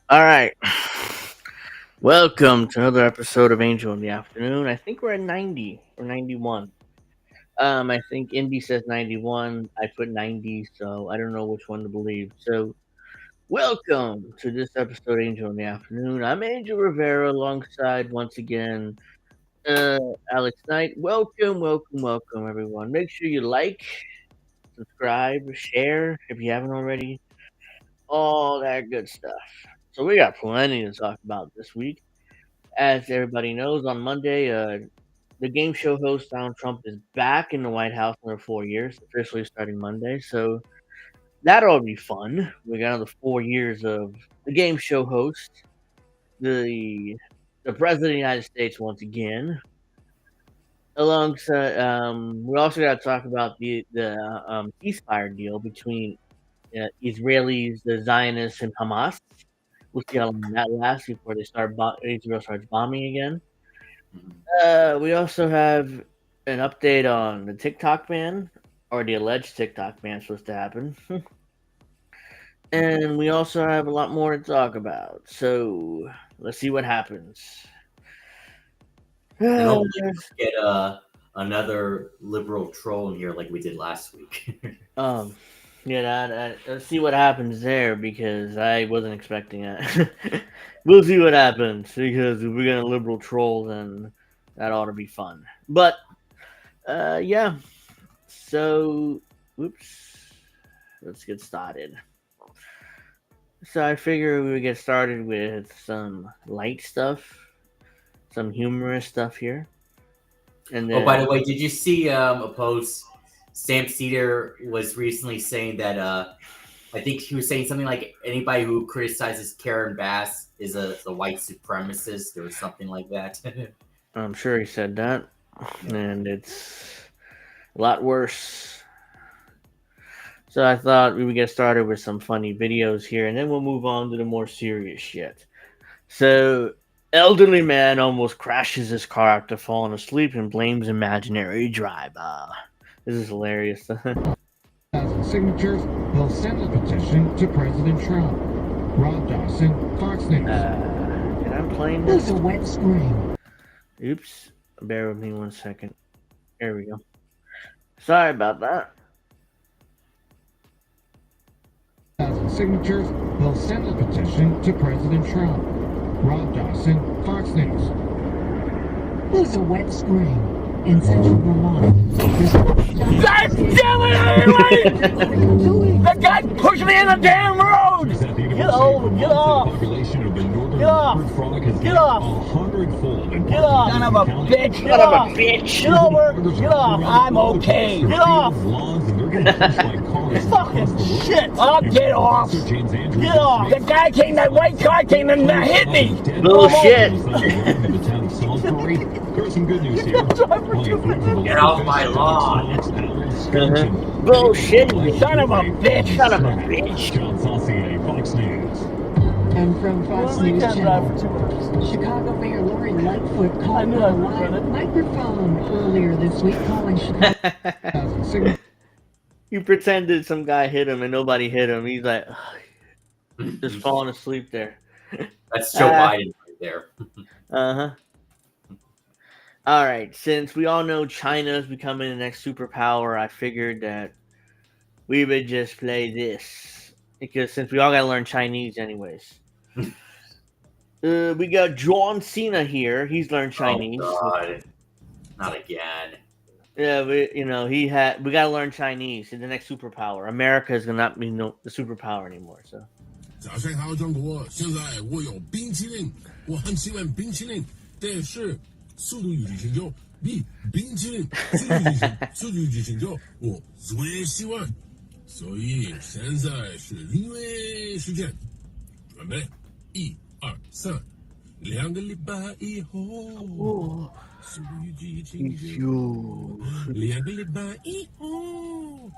All right. Welcome to another episode of Angel in the Afternoon. I think we're at 90 or 91. I think Indy says 91. I put 90, so I don't know which one to believe. So, welcome to this episode of Angel in the Afternoon. I'm Angel Rivera alongside, once again, Alex Knight. Welcome, everyone. Make sure you like, subscribe, share if you haven't already. All that good stuff. So, we got plenty to talk about this week. As everybody knows, on Monday, the game show host Donald Trump is back in the White House for 4 years, officially starting Monday. So that'll be fun. We got another 4 years of the game show host, the president of the United States once again. Alongside, we also got to talk about the ceasefire deal between Israelis, the Zionists, and Hamas. We'll see how long that lasts before Israel starts bombing again. We also have an update on the TikTok ban, or the alleged TikTok ban supposed to happen. And we also have a lot more to talk about. So let's see what happens. And hopefully we get another liberal troll in here like we did last week. Yeah, let's see what happens there because I wasn't expecting it. We'll see what happens because if we get a liberal troll, then that ought to be fun. But yeah. So, let's get started. So I figure we would get started with some light stuff, some humorous stuff here. And then, Oh, by the way, did you see a post? Sam Cedar was recently saying that I think he was saying something like anybody who criticizes Karen Bass is a white supremacist or something like that. I'm sure he said that, and it's a lot worse. So I thought we would get started with some funny videos here, and then we'll move on to the more serious shit. So, elderly man almost crashes his car after falling asleep and blames imaginary driver. This is hilarious. Signatures, he'll send the petition to President Trump. Rob Dawson, Fox News. And I'm playing this. It's a wet screen. Oops. Bear with me 1 second. There we go. Sorry about that. signatures, he'll send the petition to President Trump. Rob Dawson, Fox News. There's a wet spring in central Vermont. God damn it, everybody! The guy pushed me in the damn road! Get over, get off! Get off! Get off! Get off! Son of a bitch! Get off! Get over! Get off! I'm okay! Get off! Fucking shit! Oh, get off! Get off! The guy came, that white car came and hit me! Bullshit. There's some good news here. Get off my lawn. Bullshit. Son of a bitch! Son of a bitch. John Saucier, Fox News. And from Fox News drive Channel, for 2 hours. Chicago Mayor Lori Lightfoot I called knew on I a would live run it. microphone earlier this week, calling Chicago. You pretended some guy hit him and nobody hit him. He's like, just falling asleep there. That's Joe Biden right there. Uh-huh. All right. Since we all know China is becoming the next superpower, I figured that we would just play this. Because since we all got to learn Chinese anyways. We got John Cena here. He's learned Chinese. Oh, God. Not again. Yeah, we got to learn Chinese. It's the next superpower. America is going to not be the superpower anymore. So. 早上好，中国！现在我有冰淇淋，我很喜欢冰淇淋，但是速度与激情就比冰淇淋速度与激情就我最喜欢，所以现在是音乐时间，准备1、2、3，2个礼拜以后，速度与激情就2个礼拜以后，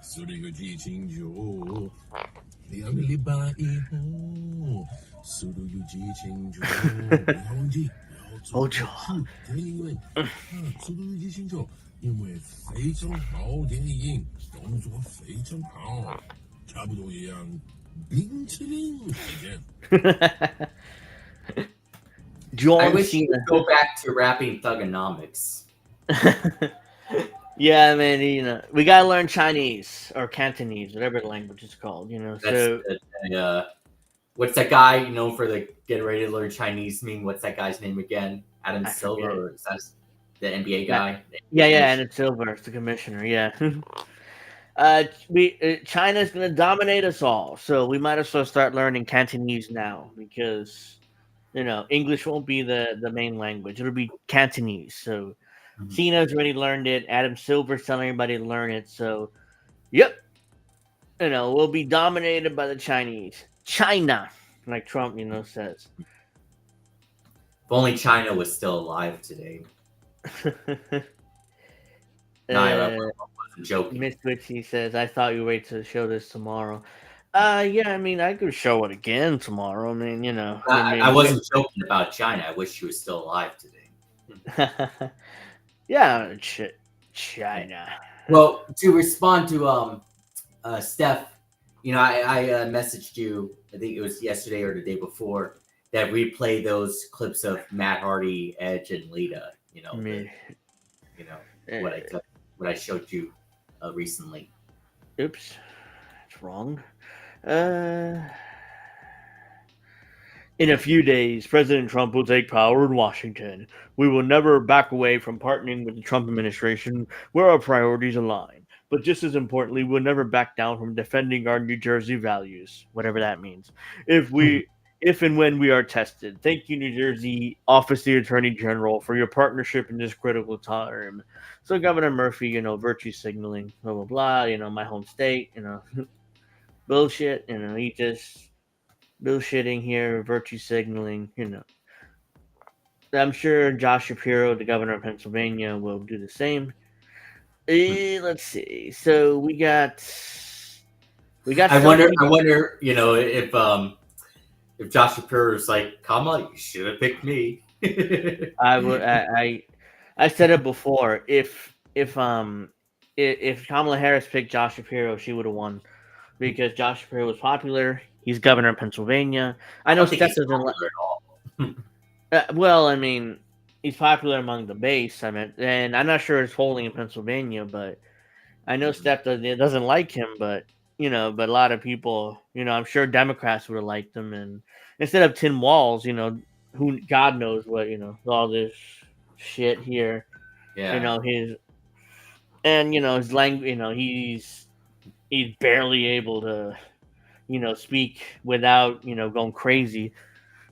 速度与激情就。2个礼拜以后，速度与激情就不要忘记，不要做是因为速度与激情就因为非常好电影，动作非常好，差不多一样，冰淇淋时间。John I wish Cena. you could go back to rapping Thugonomics. Yeah, man, we gotta learn Chinese or Cantonese, whatever the language is called, That's what's that guy known for the get ready to learn Chinese meme? What's that guy's name again? Adam Silver, or is that the NBA guy? Yeah, and it's Silver, the commissioner, yeah. China's gonna dominate us all, so we might as well start learning Cantonese now because English won't be the main language; it'll be Cantonese. So. Cena's already learned it. Adam Silver's telling everybody to learn it. So, yep. We'll be dominated by the Chinese. China, like Trump, says. If only China was still alive today. No, I wasn't joking. Miss Witchy says, I thought you wait to show this tomorrow. Yeah, I mean, I could show it again tomorrow. I mean, I wasn't joking about China. I wish she was still alive today. Yeah, China. Well, to respond to Steph, I messaged you. I think it was yesterday or the day before that we play those clips of Matt Hardy, Edge, and Lita. What I showed you recently. Oops, it's wrong. In a few days, President Trump will take power in Washington. We will never back away from partnering with the Trump administration where our priorities align. But just as importantly, we'll never back down from defending our New Jersey values, whatever that means. If and when we are tested. Thank you, New Jersey Office of the Attorney General, for your partnership in this critical time. So Governor Murphy, virtue signaling, blah, blah, blah, my home state, bullshit, he just... bullshitting here, virtue signaling, I'm sure Josh Shapiro, the governor of Pennsylvania, will do the same. Let's see. So we got. I wonder, if Josh Shapiro is like, Kamala, you should have picked me. I said it before. If Kamala Harris picked Josh Shapiro, she would have won because Josh Shapiro was popular. He's governor of Pennsylvania. I know Steph doesn't like at all. well, I mean, he's popular among the base. And I'm not sure it's polling in Pennsylvania, but I know Steph doesn't like him. But but a lot of people, I'm sure Democrats would have liked him, and instead of tin walls, who God knows what, all this shit here, Yeah. his and his language, he's barely able to, speak without, going crazy.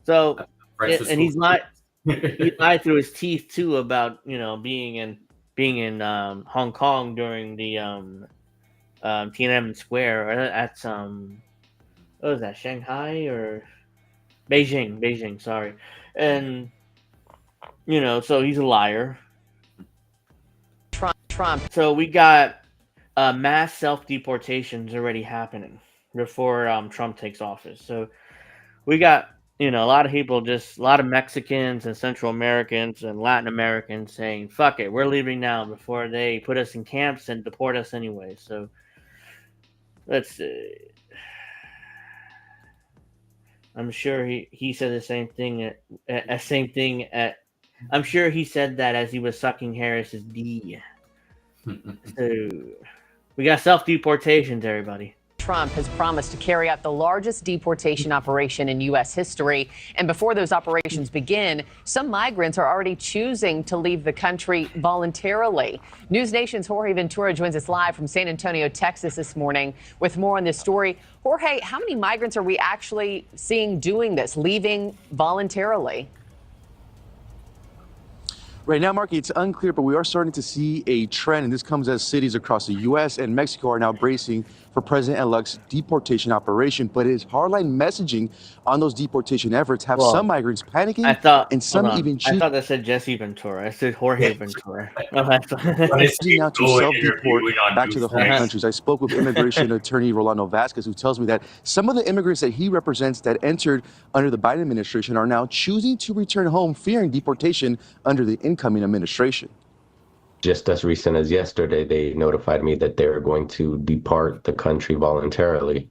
So, French was and school. he lied through his teeth too about being in Hong Kong during the Tiananmen Square, or at what was that, Shanghai or Beijing, sorry, and so he's a liar. Trump. So we got mass self deportations already happening before Trump takes office. So we got a lot of people, just a lot of Mexicans and Central Americans and Latin Americans saying, "Fuck it, we're leaving now before they put us in camps and deport us anyway." So let's see. I'm sure he said the same thing. I'm sure he said that as he was sucking Harris's D. So we got self deportations, everybody. Trump has promised to carry out the largest deportation operation in U.S. history. And before those operations begin, some migrants are already choosing to leave the country voluntarily. News Nation's Jorge Ventura joins us live from San Antonio, Texas this morning with more on this story. Jorge, how many migrants are we actually seeing doing this, leaving voluntarily? Right now, Marky, it's unclear, but we are starting to see a trend, and this comes as cities across the U.S. and Mexico are now bracing for President-elect's deportation operation. But his hardline messaging on those deportation efforts have some migrants panicking, and some even I thought that said Jesse Ventura. I said Jorge Ventura. Now to self-deport back to the home countries. I spoke with immigration attorney Rolando Vasquez, who tells me that some of the immigrants that he represents that entered under the Biden administration are now choosing to return home, fearing deportation under the incoming administration. Just as recent as yesterday, they notified me that they're going to depart the country voluntarily,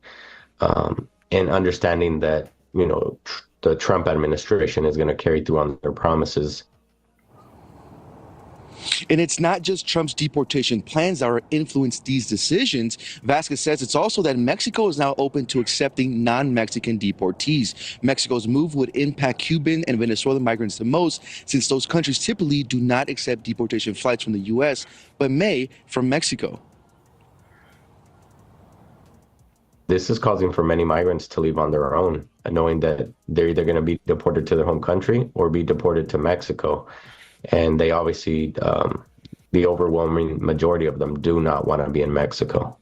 and understanding that, the Trump administration is going to carry through on their promises. And it's not just Trump's deportation plans that are influenced these decisions. Vasquez says it's also that Mexico is now open to accepting non-Mexican deportees. Mexico's move would impact Cuban and Venezuelan migrants the most, since those countries typically do not accept deportation flights from the U.S., but may from Mexico. This is causing for many migrants to leave on their own, knowing that they're either going to be deported to their home country or be deported to Mexico. And they obviously, the overwhelming majority of them do not want to be in Mexico.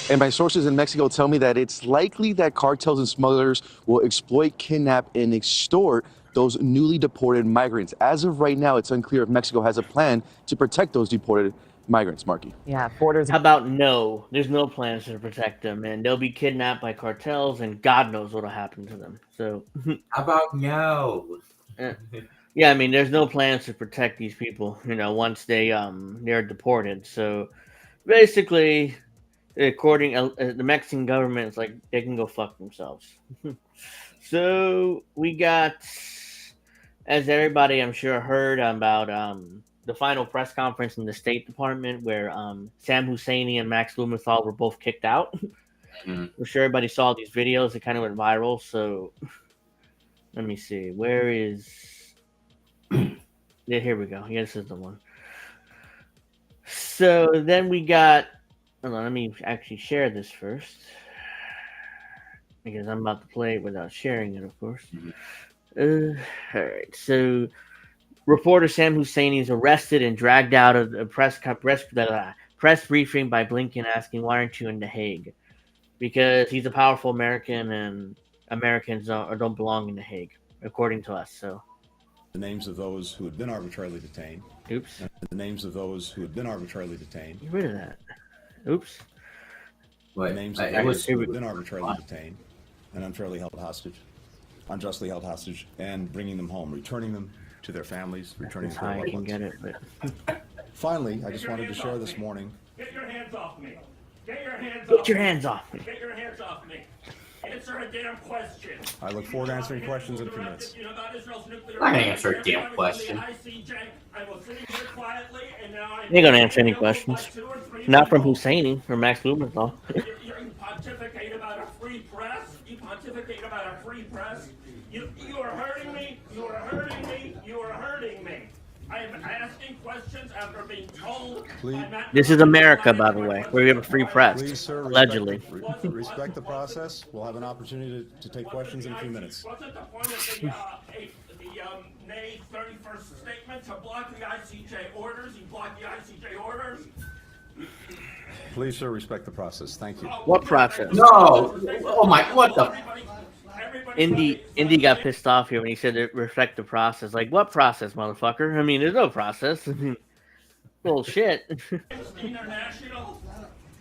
And my sources in Mexico tell me that it's likely that cartels and smugglers will exploit, kidnap, and extort those newly deported migrants. As of right now, it's unclear if Mexico has a plan to protect those deported migrants, Marky. Yeah, borders. How about no? There's no plans to protect them, and they'll be kidnapped by cartels, and God knows what'll happen to them. So, how about no? Yeah, I mean, there's no plans to protect these people, once they're deported. So, basically, according the Mexican government, it's like they can go fuck themselves. So we got, as everybody I'm sure heard about, the final press conference in the State Department where Sam Husseini and Max Blumenthal were both kicked out. I'm sure everybody saw these videos. It kind of went viral. So let me see. Where is... Yeah, here we go. Yeah, this is the one. So then we got... Hold on, let me actually share this first. Because I'm about to play it without sharing it, of course. All right, so... Reporter Sam Husseini is arrested and dragged out of a press briefing by Blinken, asking, "Why aren't you in The Hague?" Because he's a powerful American, and Americans don't belong in The Hague, according to us. So, the names of those who had been arbitrarily detained. Oops. And the names of those who had been arbitrarily detained. Get rid of that. Oops. The names of those who had been arbitrarily detained and unfairly held hostage, unjustly held hostage, and bringing them home, returning them to their families, returning to their loved ones. Get it, but... Finally, I just wanted to share this morning. Get your hands off me! Get your hands Get off your me! hands off me! Get your hands off me! Answer a damn question. I look forward to answering questions in a few minutes. I can answer a damn question. They ain't gonna answer any questions. Not from Husseini or Max Blumenthal. You pontificate about a free press. You pontificate about a free press. You are hurting me. You are hurting me. You are hurting me. I am asking questions after being told. This is America, by the way, where we have a free press, Please, sir, allegedly. Respect the process. We'll have an opportunity to take questions in a few minutes. Wasn't the point of the May 31st statement to block the ICJ orders? You blocked the ICJ orders? Please, sir, respect the process. Thank you. What process? No. Oh my. What the? Indy got pissed off here when he said it reflect the process. Like, what process, motherfucker? I mean, there's no process. I mean, bullshit. International,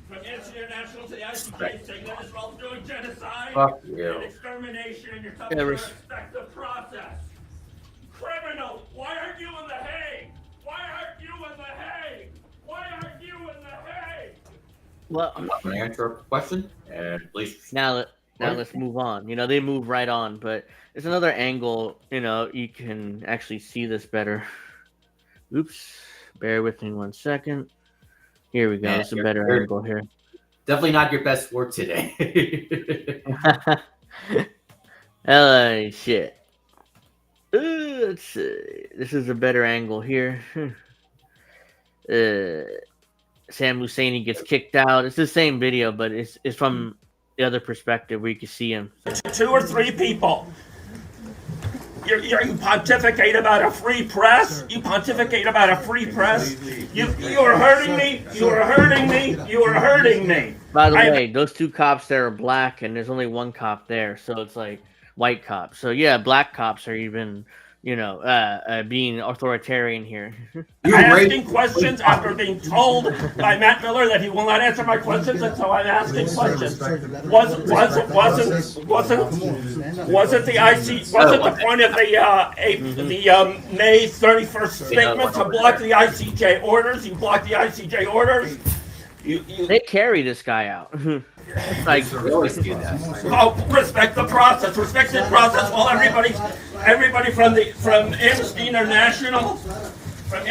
from International to the ICJ saying that Israel's doing genocide and extermination, and you're telling me to respect the process. Criminal, why aren't you in the Hague? Why aren't you in the Hague? Why aren't you in the Hague? Well, I'm not going to answer a question, and please. Now let's move on. You know, they move right on, but it's another angle. You know, you can actually see this better. Oops. Bear with me 1 second. Here we go. Yeah, it's a better angle here. Definitely not your best work today. Oh, shit. Let's see. This is a better angle here. Sam Husseini gets kicked out. It's the same video, but it's from the other perspective where you can see him. 2 or 3 people. You pontificate about a free press. You pontificate about a free press. You are hurting me. You are hurting me. You are hurting me. By the way, those 2 cops there are black, and there's only 1 cop there, so it's like white cops. So yeah, black cops are even, you know, being authoritarian here. I'm asking questions after being told by Matt Miller that he will not answer my questions, and so I'm asking questions. Wasn't the point of the May 31st statement to block the ICJ orders? You blocked the ICJ orders. They carry this guy out. Like, we always do that. Oh, respect the process. Respect the process. While everybody from Amnesty International, to the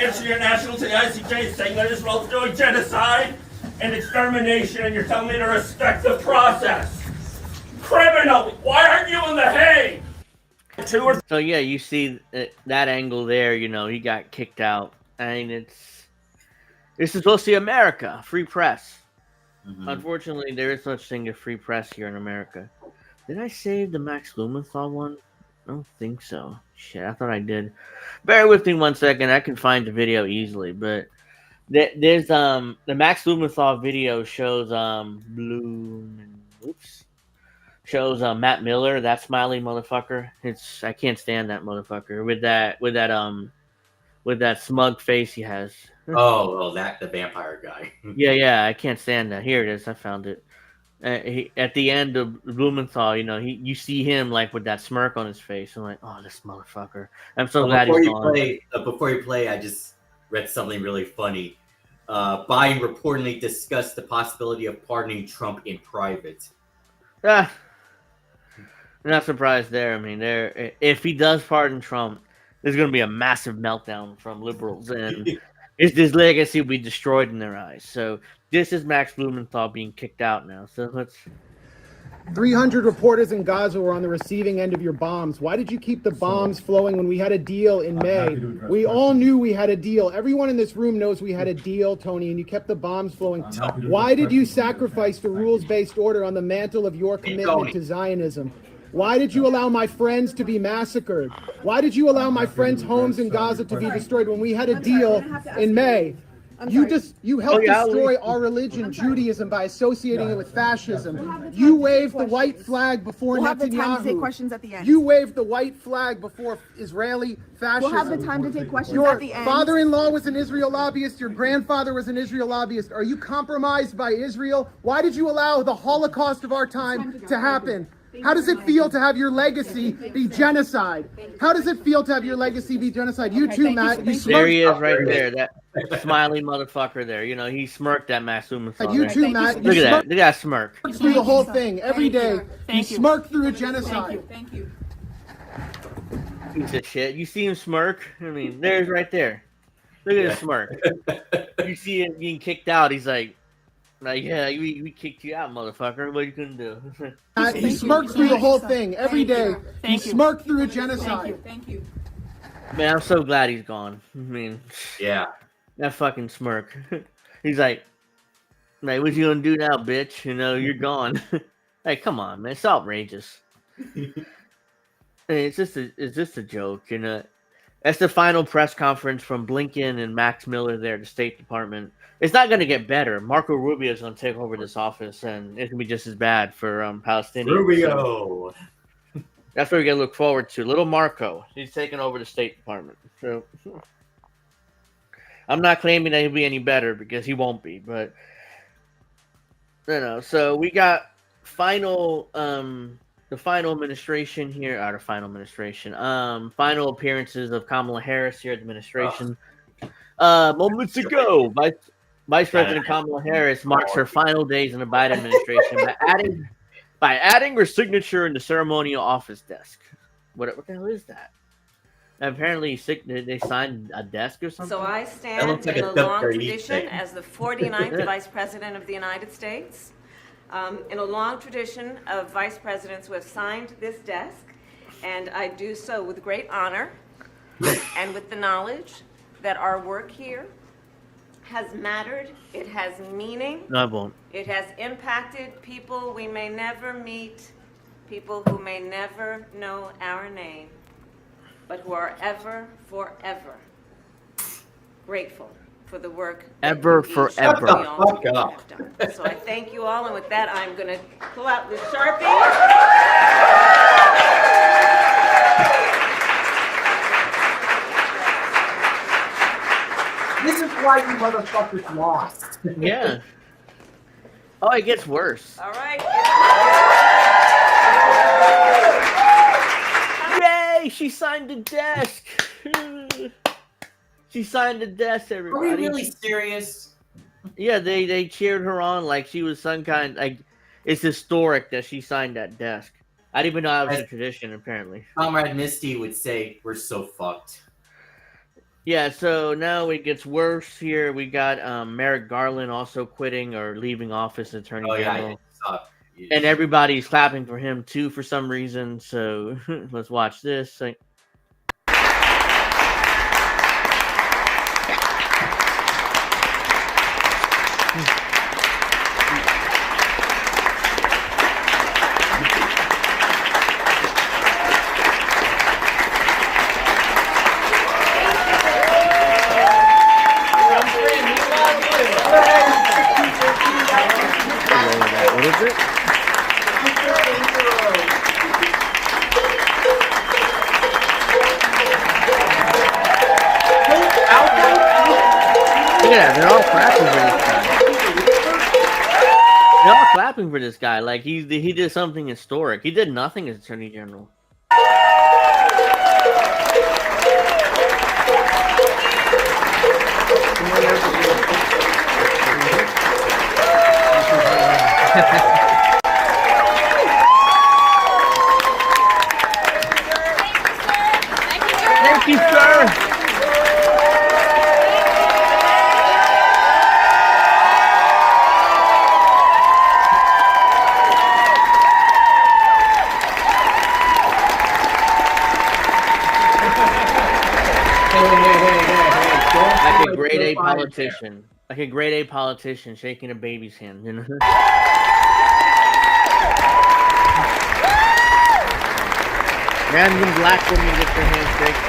ICJ is saying that Israel's doing genocide and extermination, and you're telling me to respect the process. Criminal, why aren't you in the Hague? So yeah, you see that angle there. You know, he got kicked out. I mean, this is supposed to be America, free press. Mm-hmm. Unfortunately, there is such thing as free press here in America. Did I save the Max Blumenthal one? I don't think so. Shit, I thought I did. Bear with me 1 second. I can find the video easily, but there's the Max Blumenthal video shows shows Matt Miller, that smiley motherfucker. I can't stand that motherfucker with that smug face he has. Oh, the vampire guy. Yeah, I can't stand that. Here it is. I found it. At the end of Blumenthal, you know, you see him like with that smirk on his face. I'm like, oh, this motherfucker. I'm so glad he's gone. Before you play, I just read something really funny. Biden reportedly discussed the possibility of pardoning Trump in private. I'm not surprised there. I mean, if he does pardon Trump, there's going to be a massive meltdown from liberals, and his legacy will be destroyed in their eyes. So this is Max Blumenthal being kicked out now. So let's. 300 reporters in Gaza were on the receiving end of your bombs. Why did you keep the bombs flowing when we had a deal in May? We all knew we had a deal. Everyone in this room knows we had a deal, Tony, and you kept the bombs flowing. Why did you sacrifice the rules-based order on the mantle of your commitment to Zionism? Why did you allow my friends to be massacred? Why did you allow my friends' homes in Gaza to be destroyed when we had a deal in May? You helped destroy our religion, Judaism, by associating it with fascism. You waved the white flag before Netanyahu. We'll have the time to take questions at the end. You waved the white flag before Israeli fascism. We'll have the time to take questions at the end. Your father-in-law was an Israel lobbyist. Your grandfather was an Israel lobbyist. Are you compromised by Israel? Why did you allow the Holocaust of our time to happen? How does it feel to have your legacy be genocide? How does it feel to have your legacy be genocide? You too, Matt. There he is right there. smiley motherfucker there. You know, he smirked at Matt Sumathon. You too, Matt. Look at that. Look at that smirk. Through the whole thing every day. You smirk through a genocide. Thank you. Piece of shit. You see him smirk? I mean, there's right there. Look at his smirk. You see him being kicked out. He's like, yeah, we kicked you out, motherfucker. What are you gonna do? You smirk through the whole thing every day. You smirk through a genocide. Thank you. Man, I'm so glad he's gone. I mean, yeah, that fucking smirk. He's like, what you gonna do now, bitch? You know, you're gone. Like, come on, man, it's outrageous. It's just a joke, you know. That's the final press conference from Blinken and Max Miller there at the State Department. It's not going to get better. Marco Rubio is going to take over this office, and it's going to be just as bad for Palestinians. Rubio. So that's what we're going to look forward to. Little Marco. He's taking over the State Department. So I'm not claiming that he'll be any better because he won't be. But, you know, so we got final the final administration here, final appearances of Kamala Harris here at the administration. Moments ago, Vice President Kamala Harris marks her final days in the Biden administration by adding her signature in the ceremonial office desk. What the hell is that? Apparently, they signed a desk or something. So I stand in a long tradition as the 49th Vice President of the United States. In a long tradition of vice presidents who have signed this desk, and I do so with great honor and with the knowledge that our work here has mattered, it has meaning, No, I won't. it has impacted people we may never meet, people who may never know our name, but who are ever, forever grateful for the work Ever, forever. have done. So I thank you all, and with that, I'm going to pull out the Sharpie. This is why you motherfuckers lost. Yeah. Oh, it gets worse. All right. Yay! She signed the desk. She signed the desk, everybody. Are we really serious? Yeah, they cheered her on like she was some kind. Like, it's historic that she signed that desk. I didn't even know that was a tradition, apparently. Comrade Misty would say, we're so fucked. Yeah, so now it gets worse here. We got Merrick Garland also quitting or leaving office, Attorney General. And everybody's clapping for him, too, for some reason. So let's watch this. What is it? Look at that, they're all clapping for this guy. They're all clapping for this guy like he did something historic. He did nothing as Attorney General. Thank you, sir. Like a grade A politician. Like a grade A politician shaking a baby's hand, you know? Random black woman gets her hand shaken.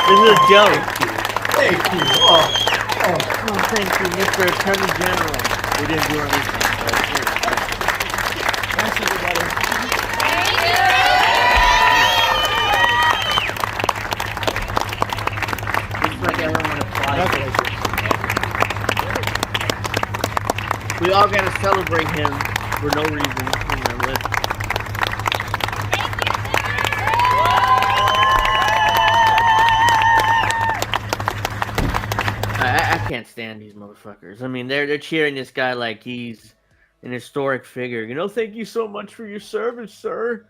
This is a joke. Thank you. Oh, thank you, Mr. Attorney General. We didn't do anything. Thanks, everybody. all gotta celebrate him for no reason. You know, I can't stand these motherfuckers. I mean, they're cheering this guy like he's an historic figure. You know, thank you so much for your service, sir.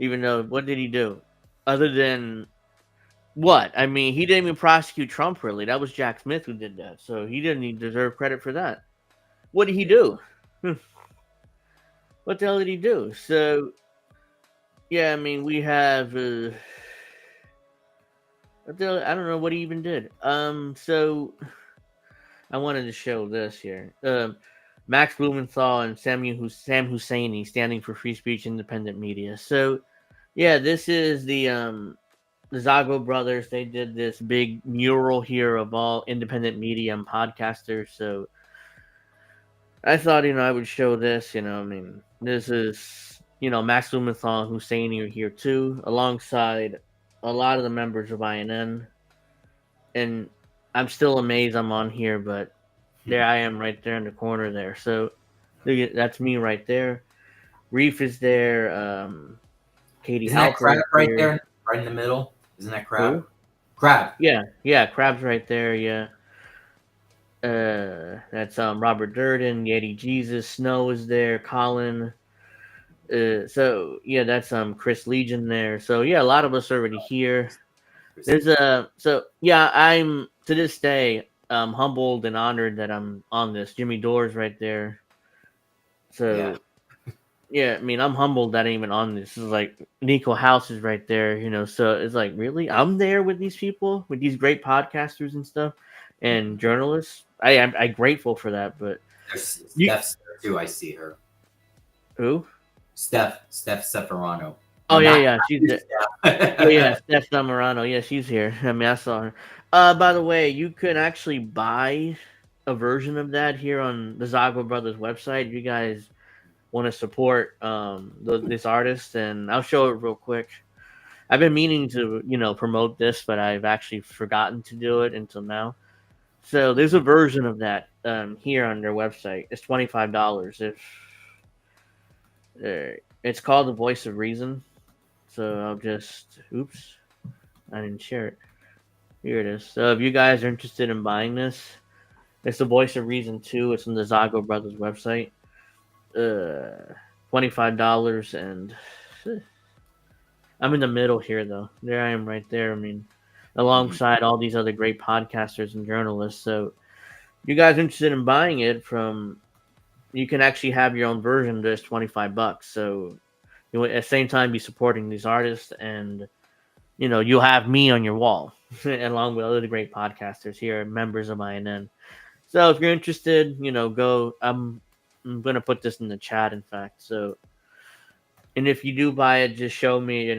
Even though, what did he do? Other than what? I mean, he didn't even prosecute Trump, really. That was Jack Smith who did that. So he didn't even deserve credit for that. What did he do? What the hell did he do? So, yeah, I mean, we have... I don't know what he even did. So... I wanted to show this here. Max Blumenthal and Sam Husseini standing for free speech, independent media. So, yeah, this is the Zago brothers. They did this big mural here of all independent media and podcasters. So, I thought, I would show this. I mean, this is, Max Blumenthal and Husseini are here too, alongside a lot of the members of INN. And I'm still amazed I'm on here, but there I am right there in the corner there. So that's me right there. Reef is there. Katie Isn't that Crab right here. there? Right in the middle? Isn't that Crab? Who? Crab. Yeah, Crab's right there, yeah. That's Robert Durden, Yeti Jesus, Snow is there, Colin. So yeah, that's Chris Legion there. So yeah, a lot of us are already here. There's I'm to this day humbled and honored that I'm on this. Jimmy Dore's right there. So yeah, I mean, I'm humbled that I'm even on this. This is like Nico House is right there, so it's like, really? I'm there with these people, with these great podcasters and stuff and journalists. I'm grateful for that, but There's Steph's there too. I see her. Who? Steph Seferano. Oh, yeah, she's there. Yeah, Steph Zamorano. Yeah, she's here. I mean, I saw her. By the way, you can actually buy a version of that here on the Zago Brothers website. If you guys want to support this artist, and I'll show it real quick. I've been meaning to, promote this, but I've actually forgotten to do it until now. So there's a version of that here on their website. It's $25. It's called The Voice of Reason. So I'll just, I didn't share it. Here it is. So if you guys are interested in buying this, it's The Voice of Reason 2. It's on the Zago Brothers website. $25, and I'm in the middle here, though. There I am right there. I mean, alongside all these other great podcasters and journalists. So you guys are interested in buying it you can actually have your own version. There's $25. So you at the same time be supporting these artists, and you'll have me on your wall along with other great podcasters here, members of INN. So if you're interested, go. I'm gonna put this in the chat, in fact. So, and if you do buy it, just show me,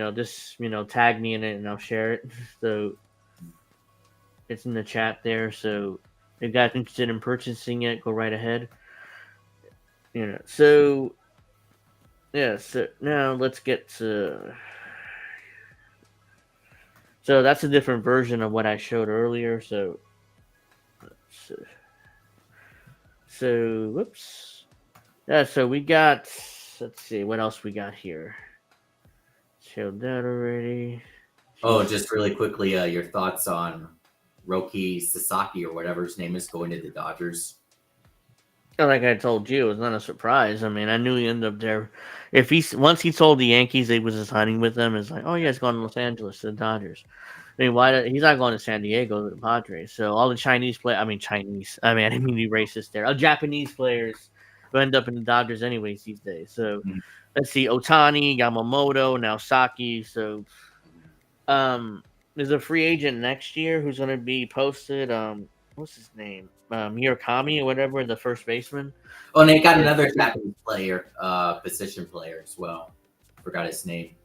tag me in it, and I'll share it. So it's in the chat there. So if you guys are interested in purchasing it, go right ahead. So yeah, so now let's get to... So that's a different version of what I showed earlier. So whoops. Yeah, so we got... Let's see, what else we got here? Showed that already. Oh, just really quickly, your thoughts on Roki Sasaki, or whatever his name is, going to the Dodgers? Like I told you, it was not a surprise. I mean, I knew he ended up there. Once he told the Yankees he was signing with them, it's like, oh yeah, he's going to Los Angeles to the Dodgers. I mean, he's not going to San Diego to the Padres? So all the Chinese players, I didn't mean to be racist there. All Japanese players who end up in the Dodgers anyways these days. So let's see, Otani, Yamamoto, now Saki. So there's a free agent next year who's going to be posted. What's his name? Murakami or whatever, the first baseman. Oh, and they got another Japanese player, position player as well. Forgot his name.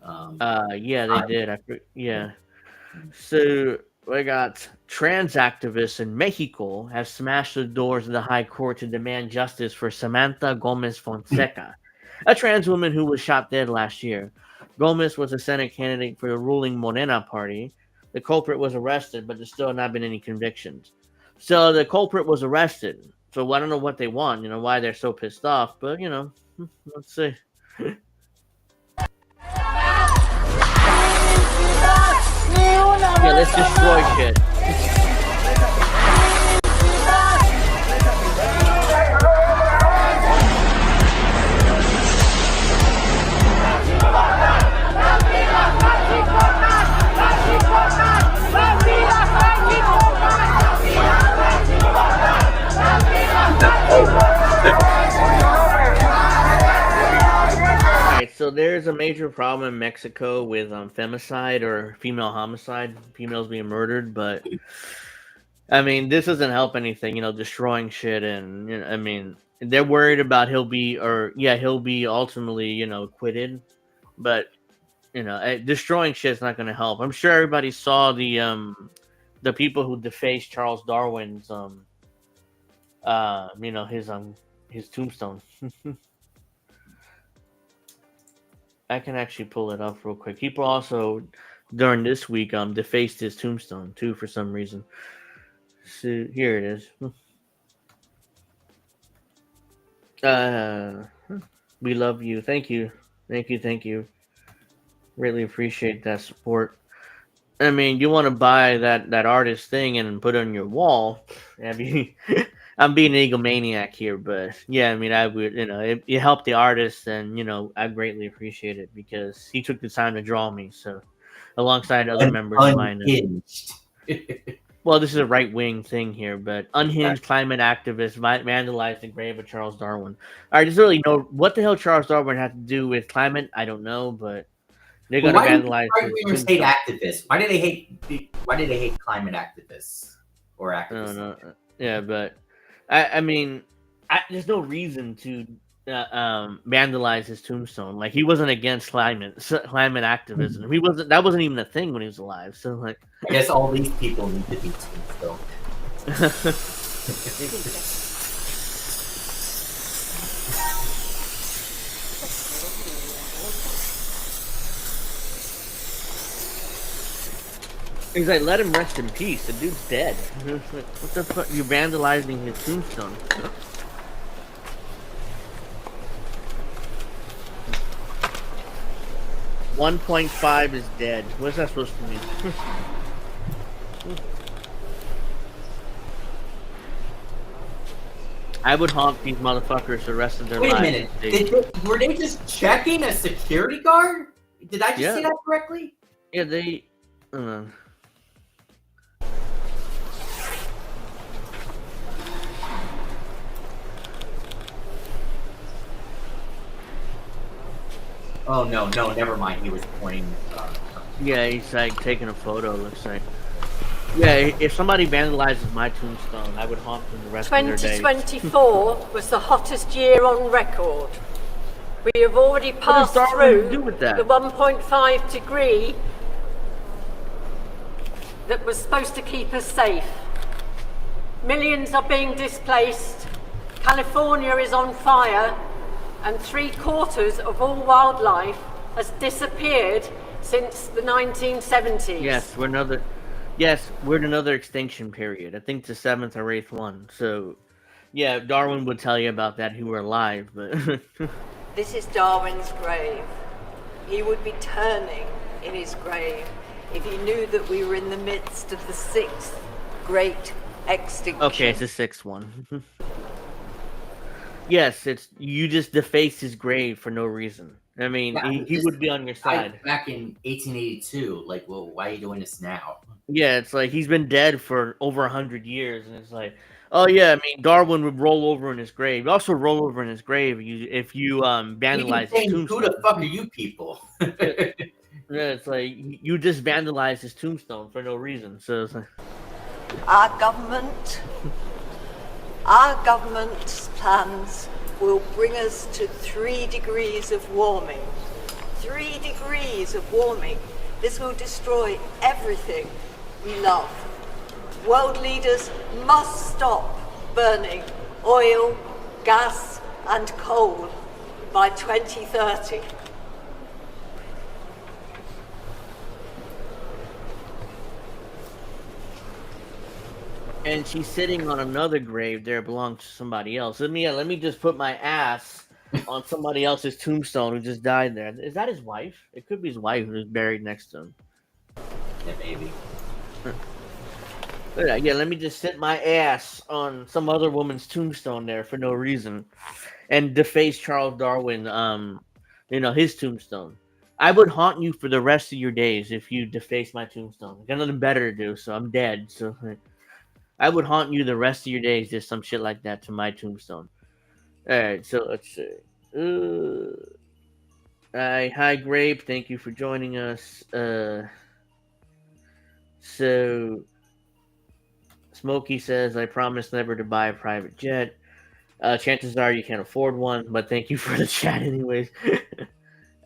Yeah, they did. Yeah. So we got trans activists in Mexico have smashed the doors of the High Court to demand justice for Samantha Gomez Fonseca, a trans woman who was shot dead last year. Gomez was a Senate candidate for the ruling Morena party. The culprit was arrested, but there's still not been any convictions. So the culprit was arrested. So I don't know what they want. Why they're so pissed off. But let's see. Yeah, let's destroy shit. So there's a major problem in Mexico with femicide or female homicide, females being murdered. But I mean, this doesn't help anything. Destroying shit, and I mean, they're worried about he'll be ultimately acquitted. But destroying shit is not going to help. I'm sure everybody saw the people who defaced Charles Darwin's his tombstone. I can actually pull it up real quick. People also during this week defaced his tombstone too for some reason. So here it is. We love you. Thank you. Really appreciate that support. I mean, you want to buy that artist thing and put it on your wall. I mean, I'm being an egomaniac here, but yeah, I mean, I would, it helped the artist, and I greatly appreciate it because he took the time to draw me. So, alongside other members of mine. Well, this is a right-wing thing here, but unhinged climate activists vandalized the grave of Charles Darwin. All right, there's really no what the hell Charles Darwin had to do with climate. I don't know, but they're going to vandalize. Why do hate activists? Why do they hate climate activists or activists? I don't know. Yeah, but. I mean, there's no reason to vandalize his tombstone. Like, he wasn't against climate activism. He wasn't. That wasn't even a thing when he was alive. So, like, I guess all these people need to be tombstoned. He's like, let him rest in peace. The dude's dead. What the fuck? You're vandalizing his tombstone. $1.5 is dead. What's that supposed to mean? I would haunt these motherfuckers the rest of their lives. Wait a minute. Were they just checking a security guard? Did I just see that correctly? Yeah, they... Oh, no, never mind. He was pointing. Yeah, he's like taking a photo, looks like. Yeah, if somebody vandalizes my tombstone, I would haunt them the rest of their days. 2024 was the hottest year on record. We have already passed through the 1.5 degree that was supposed to keep us safe. Millions are being displaced. California is on fire. And 3/4 of all wildlife has disappeared since the 1970s. Yes, we're in another extinction period. I think the 7th or 8th one. So, yeah, Darwin would tell you about that who were alive, but... This is Darwin's grave. He would be turning in his grave if he knew that we were in the midst of the 6th great extinction. Okay, it's the 6th one. Yes, you just defaced his grave for no reason. I mean, he would be on your side. Back in 1882, like, well, why are you doing this now? Yeah, it's like he's been dead for over 100 years, and it's like, oh yeah, I mean, Darwin would roll over in his grave. He'd also roll over in his grave if you vandalize his tombstone. Who the fuck are you people? Yeah, it's like you just vandalize his tombstone for no reason. So it's like... Our government's plans will bring us to 3 degrees of warming. 3 degrees of warming. This will destroy everything we love. World leaders must stop burning oil, gas, and coal by 2030. and she's sitting on another grave there belongs to somebody else. Let me just put my ass on somebody else's tombstone who just died there. Is that his wife? It could be his wife who's buried next to him. Yeah, maybe. Yeah, let me just sit my ass on some other woman's tombstone there for no reason, and deface Charles Darwin, his tombstone. I would haunt you for the rest of your days if you deface my tombstone. I got nothing better to do, so I'm dead. So I would haunt you the rest of your days, just some shit like that to my tombstone. All right, so let's see. Hi, Grape. Thank you for joining us. So Smokey says, I promise never to buy a private jet. Chances are you can't afford one, but thank you for the chat anyways.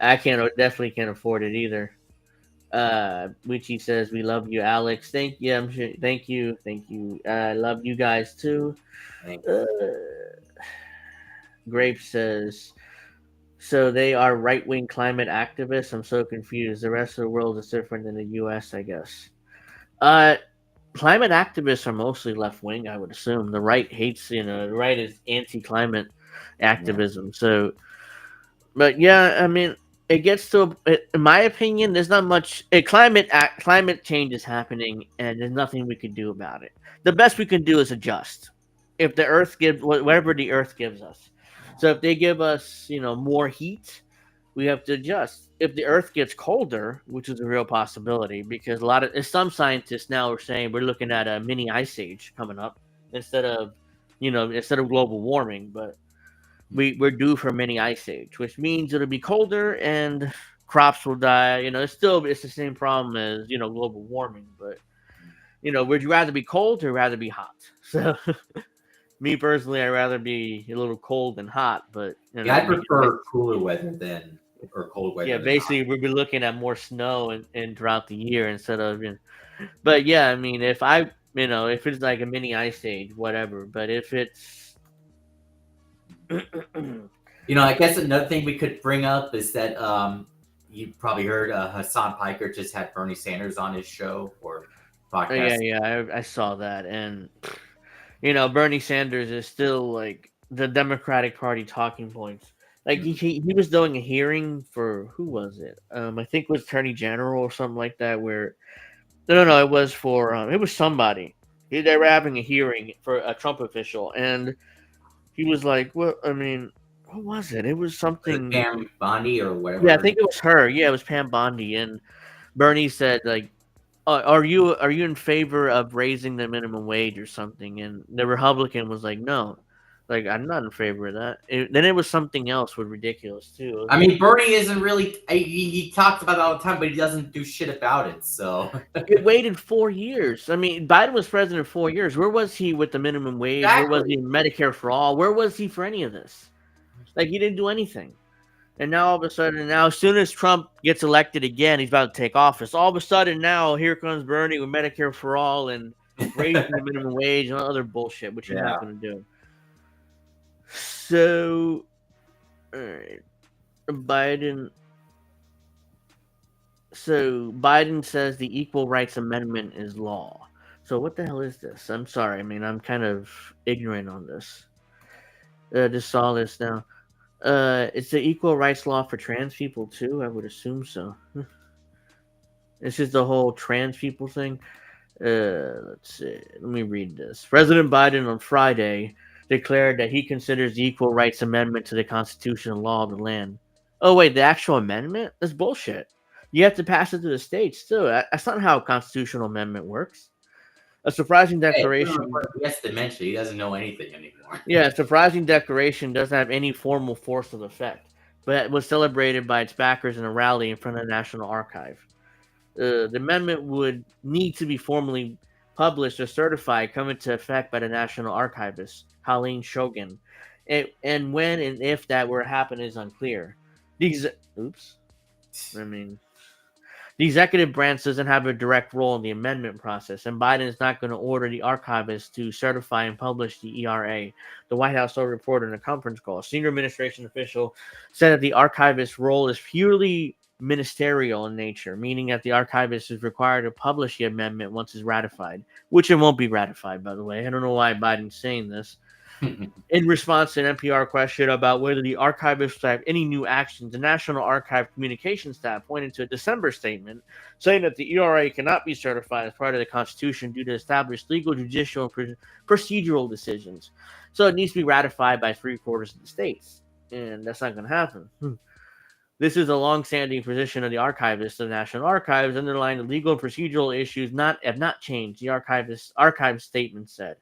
I definitely can't afford it either. Wichi says, we love you, Alex. Thank you. Thank you. I love you guys too. Grape says, so they are right-wing climate activists. I'm so confused. The rest of the world is different than the U.S., I guess. Climate activists are mostly left-wing, I would assume. The right hates, the right is anti-climate activism. Yeah. So, but yeah, I mean, it gets to, in my opinion, there's not much. Climate change is happening, and there's nothing we can do about it. The best we can do is adjust. If the Earth gives whatever the Earth gives us, so if they give us, more heat, we have to adjust. If the Earth gets colder, which is a real possibility, because some scientists now are saying we're looking at a mini ice age coming up instead of global warming, but we're due for a mini ice age, which means it'll be colder and crops will die. It's the same problem as global warming, but would you rather be cold or rather be hot? So. Me personally, I'd rather be a little cold than hot, but I prefer cooler weather or cold weather. Yeah, basically, we'll be looking at more snow and throughout the year instead of. But yeah, I mean, if it's like a mini ice age, whatever. But if it's, I guess another thing we could bring up is that you probably heard Hassan Piker just had Bernie Sanders on his show or podcast. Yeah, I saw that, and. Bernie Sanders is still like the Democratic Party talking points. Like he was doing a hearing for who was it? I think it was Attorney General or something like that. Where no, it was for it was somebody. They were having a hearing for a Trump official, and he was like, "Well, I mean, what was it? It was something Pam Bondi or whatever." Yeah, I think it was her. Yeah, it was Pam Bondi, and Bernie said like. Are you in favor of raising the minimum wage or something? And the Republican was like, no, like I'm not in favor of that. Then it was something else was ridiculous too. I mean, Bernie isn't really. He talks about it all the time, but he doesn't do shit about it. So it waited 4 years. I mean, Biden was president 4 years. Where was he with the minimum wage? Exactly. Where was he in Medicare for all? Where was he for any of this? Like he didn't do anything. And now all of a sudden, as soon as Trump gets elected again, he's about to take office. All of a sudden now, here comes Bernie with Medicare for all and raising the minimum wage and other bullshit, which you're not going to do. So, all right, Biden. So Biden says the Equal Rights Amendment is law. So what the hell is this? I'm sorry. I mean, I'm kind of ignorant on this. Just saw this now. It's the equal rights law for trans people too. I would assume so. This is the whole trans people thing. Let's see. Let me read this. President Biden on Friday declared that he considers the Equal Rights Amendment to the constitutional law of the land. Oh wait, the actual amendment? That's bullshit. You have to pass it to the states too. That's not how a constitutional amendment works. A surprising declaration. He has dementia. He doesn't know anything anymore. Yeah, a surprising declaration doesn't have any formal force of effect, but it was celebrated by its backers in a rally in front of the National Archive. The amendment would need to be formally published or certified, come into effect by the National Archivist, Helene Shogun. And when and if that were to happen is unclear. The executive branch doesn't have a direct role in the amendment process, and Biden is not going to order the archivist to certify and publish the ERA. The White House told reporter in a conference call. A senior administration official said that the archivist's role is purely ministerial in nature, meaning that the archivist is required to publish the amendment once it's ratified, which it won't be ratified, by the way. I don't know why Biden's saying this. In response to an NPR question about whether the archivist will have any new actions, the National Archive Communications staff pointed to a December statement saying that the ERA cannot be certified as part of the Constitution due to established legal, judicial, and procedural decisions. So it needs to be ratified by 3/4 of the states, and that's not going to happen. This is a long-standing position of the archivists of the National Archives, underlying the legal and procedural issues have not changed, the archive statement said.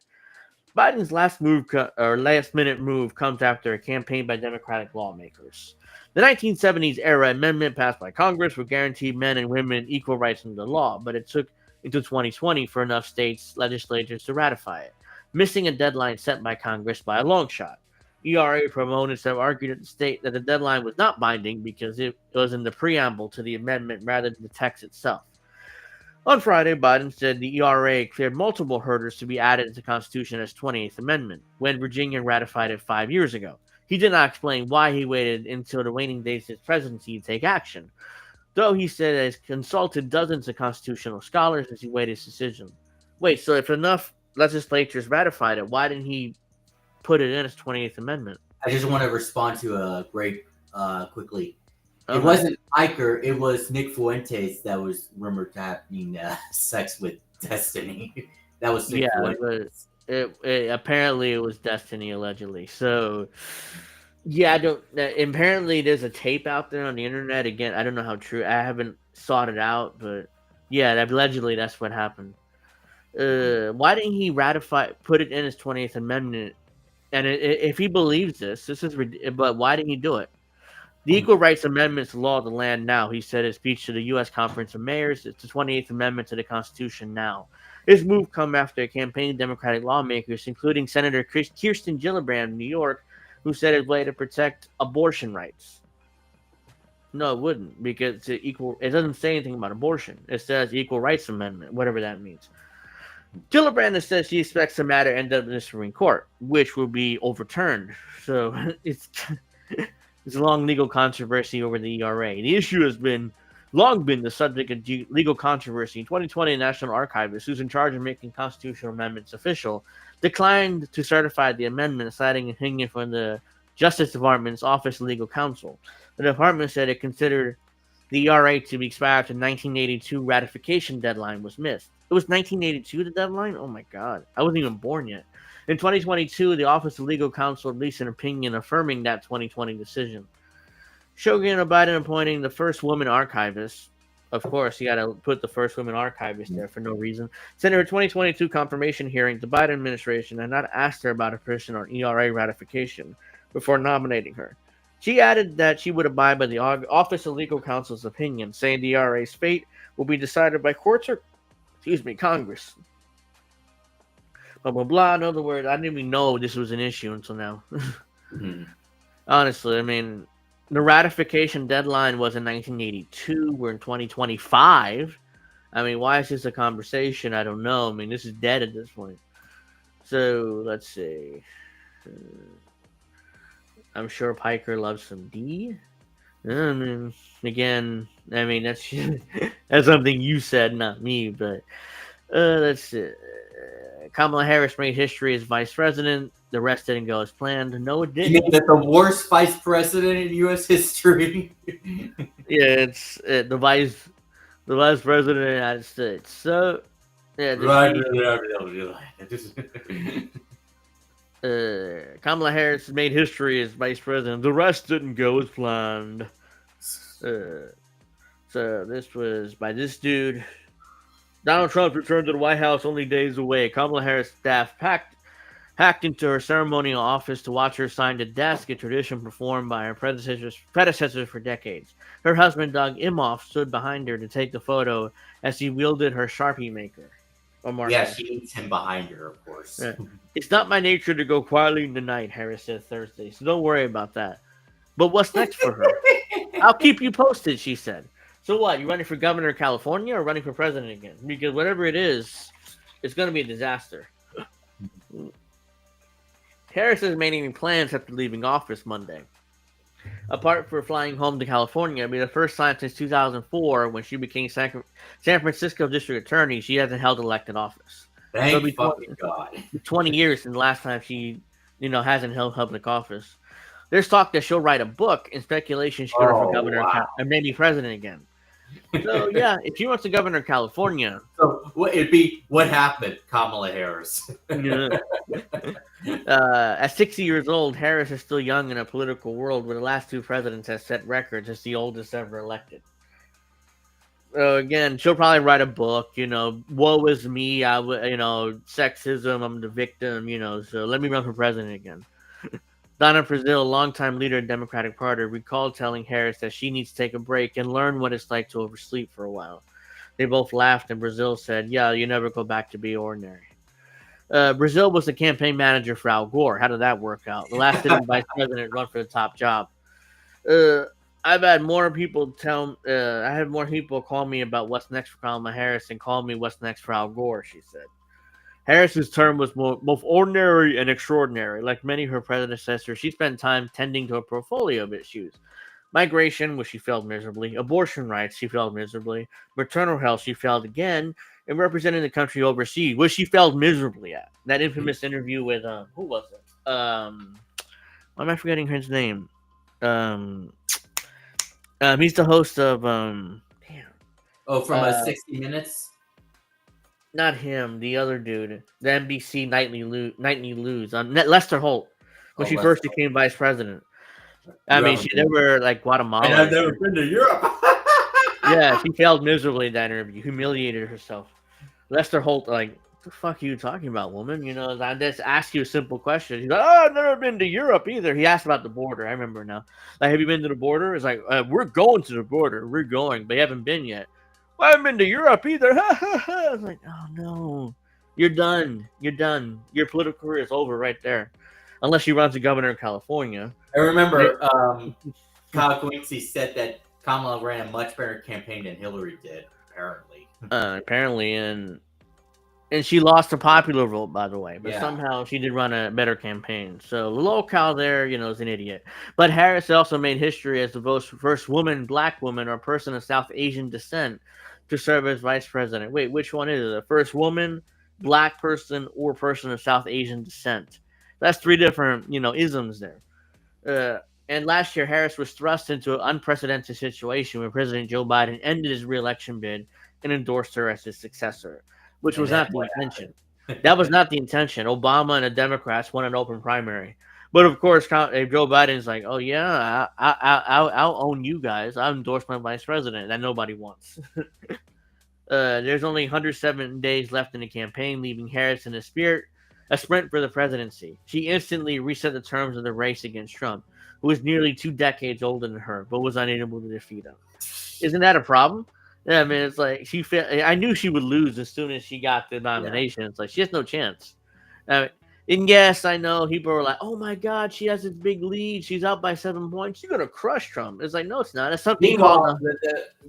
Biden's last-minute move comes after a campaign by Democratic lawmakers. The 1970s era amendment passed by Congress would guarantee men and women equal rights under the law, but it took until 2020 for enough states' legislatures to ratify it, missing a deadline set by Congress by a long shot. ERA proponents have argued that the deadline was not binding because it was in the preamble to the amendment rather than the text itself. On Friday, Biden said the ERA cleared multiple hurdles to be added to the Constitution as 28th Amendment, when Virginia ratified it 5 years ago. He did not explain why he waited until the waning days of his presidency to take action, though he said that he consulted dozens of constitutional scholars as he weighed his decision. Wait, so if enough legislatures ratified it, why didn't he put it in as 28th Amendment? I just want to respond to Greg quickly. It wasn't Iker, it was Nick Fuentes that was rumored to having sex with Destiny. That was Nick Fuentes. Apparently it was Destiny, allegedly. So, yeah, apparently there's a tape out there on the internet. Again, I don't know how true. I haven't sought it out, but yeah, allegedly that's what happened. Why didn't he put it in his 28th Amendment? And if he believes this is but why didn't he do it? The Equal Rights Amendment is the law of the land now, he said in his speech to the U.S. Conference of Mayors. It's the 28th Amendment to the Constitution now. His move come after a campaign of Democratic lawmakers, including Senator Kirsten Gillibrand of New York, who said it's a way to protect abortion rights. No, it wouldn't, because it doesn't say anything about abortion. It says Equal Rights Amendment, whatever that means. Gillibrand has said she expects the matter to end up in the Supreme Court, which will be overturned. So it's a long legal controversy over the ERA. The issue has long been the subject of legal controversy. In 2020, the National Archivist, who's in charge of making constitutional amendments official, declined to certify the amendment, citing an opinion from the Justice Department's Office of Legal Counsel. The department said it considered the ERA to be expired after the 1982 ratification deadline was missed. It was 1982, the deadline? Oh my God. I wasn't even born yet. In 2022, the Office of Legal Counsel released an opinion affirming that 2020 decision. Shogun Biden appointing the first woman archivist. Of course, you got to put the first woman archivist there for no reason. Said in her 2022 confirmation hearing, the Biden administration had not asked her about a person on ERA ratification before nominating her. She added that she would abide by the Office of Legal Counsel's opinion, saying the ERA's fate will be decided by courts or, Congress. Blah, blah, blah. In other words, I didn't even know this was an issue until now. Honestly, I mean, the ratification deadline was in 1982. We're in 2025. I mean, why is this a conversation? I don't know. I mean, this is dead at this point. So, let's see. I'm sure Piker loves some D. I mean, again, that's that's something you said, not me. But let's see. Kamala Harris made history as vice president. The rest didn't go as planned. No, it didn't. You mean that the worst vice president in U.S. history? Yeah, it's the vice president of the United States. So, yeah. Kamala Harris made history as vice president. The rest didn't go as planned. So this was by this dude. Donald Trump returned to the White House only days away. Kamala Harris' staff hacked into her ceremonial office to watch her sign the desk, a tradition performed by her predecessors for decades. Her husband, Doug Imhoff, stood behind her to take the photo as she wielded her Sharpie maker. Yeah, she needs him behind her, of course. Yeah. It's not my nature to go quietly in the night, Harris said Thursday, so don't worry about that. But what's next for her? I'll keep you posted, she said. So what, you running for governor of California or running for president again? Because whatever it is, it's going to be a disaster. Harris has made any plans after leaving office Monday. apart from flying home to California, it'll be the first time since 2004 when she became San Francisco District Attorney she hasn't held elected office. Thank fucking God. 20 years since the last time she, hasn't held public office. There's talk that she'll write a book and speculation she could run for governor and maybe president again. So yeah, if she wants to governor of California, so it'd be what happened, Kamala Harris. At 60 years old, Harris is still young in a political world where the last two presidents have set records as the oldest ever elected. Again, she'll probably write a book, woe is me, sexism, I'm the victim, so let me run for president again. Donna Brazile, longtime leader of the Democratic Party, recalled telling Harris that she needs to take a break and learn what it's like to oversleep for a while. They both laughed, and Brazile said, yeah, you never go back to be ordinary. Brazile was the campaign manager for Al Gore. How did that work out? The last sitting vice president run for the top job. I've had more people I had more people call me about what's next for Kamala Harris and call me what's next for Al Gore, she said. Harris's term was both ordinary and extraordinary. Like many of her predecessors, she spent time tending to a portfolio of issues. Migration, which she failed miserably. Abortion rights, she failed miserably. Maternal health, she failed again. And representing the country overseas, which she failed miserably at. That infamous interview with, who was it? Why am I forgetting his name? He's the host of, from 60 Minutes? Not him, the other dude, the NBC Nightly News, Lester Holt, when she first became vice president. I mean, they were like Guatemala. And I've never been to Europe. Yeah, she failed miserably in that interview, humiliated herself. Lester Holt, like, what the fuck are you talking about, woman? I just asked you a simple question. He's like, I've never been to Europe either. He asked about the border. I remember now. Like, have you been to the border? It's like, we're going to the border. We're going, but you haven't been yet. Well, I haven't been to Europe either. I was like, oh no, you're done. You're done. Your political career is over right there, unless she runs for governor of California. I remember Kyle Quincy said that Kamala ran a much better campaign than Hillary did. Apparently, and she lost a popular vote, by the way. But somehow she did run a better campaign. So the little Kyle there, is an idiot. But Harris also made history as the first woman, black woman, or person of South Asian descent to serve as vice president. Wait, which one is it? The first woman, black person, or person of South Asian descent? That's three different, isms there. And last year, Harris was thrust into an unprecedented situation where President Joe Biden ended his re-election bid and endorsed her as his successor, which was not the intention. That was not the intention. Obama and the Democrats won an open primary. But of course, Joe Biden's like, oh yeah, I'll own you guys. I'll endorse my vice president that nobody wants. There's only 107 days left in the campaign, leaving Harris in a sprint for the presidency. She instantly reset the terms of the race against Trump, who was nearly 2 decades older than her, but was unable to defeat him. Isn't that a problem? Yeah, I mean, it's like I knew she would lose as soon as she got the nomination. Yeah. It's like she has no chance. And yes, I know people were like, "Oh my God, she has this big lead. She's out by 7 points. She's gonna crush Trump." It's like, no, it's not. It's something called.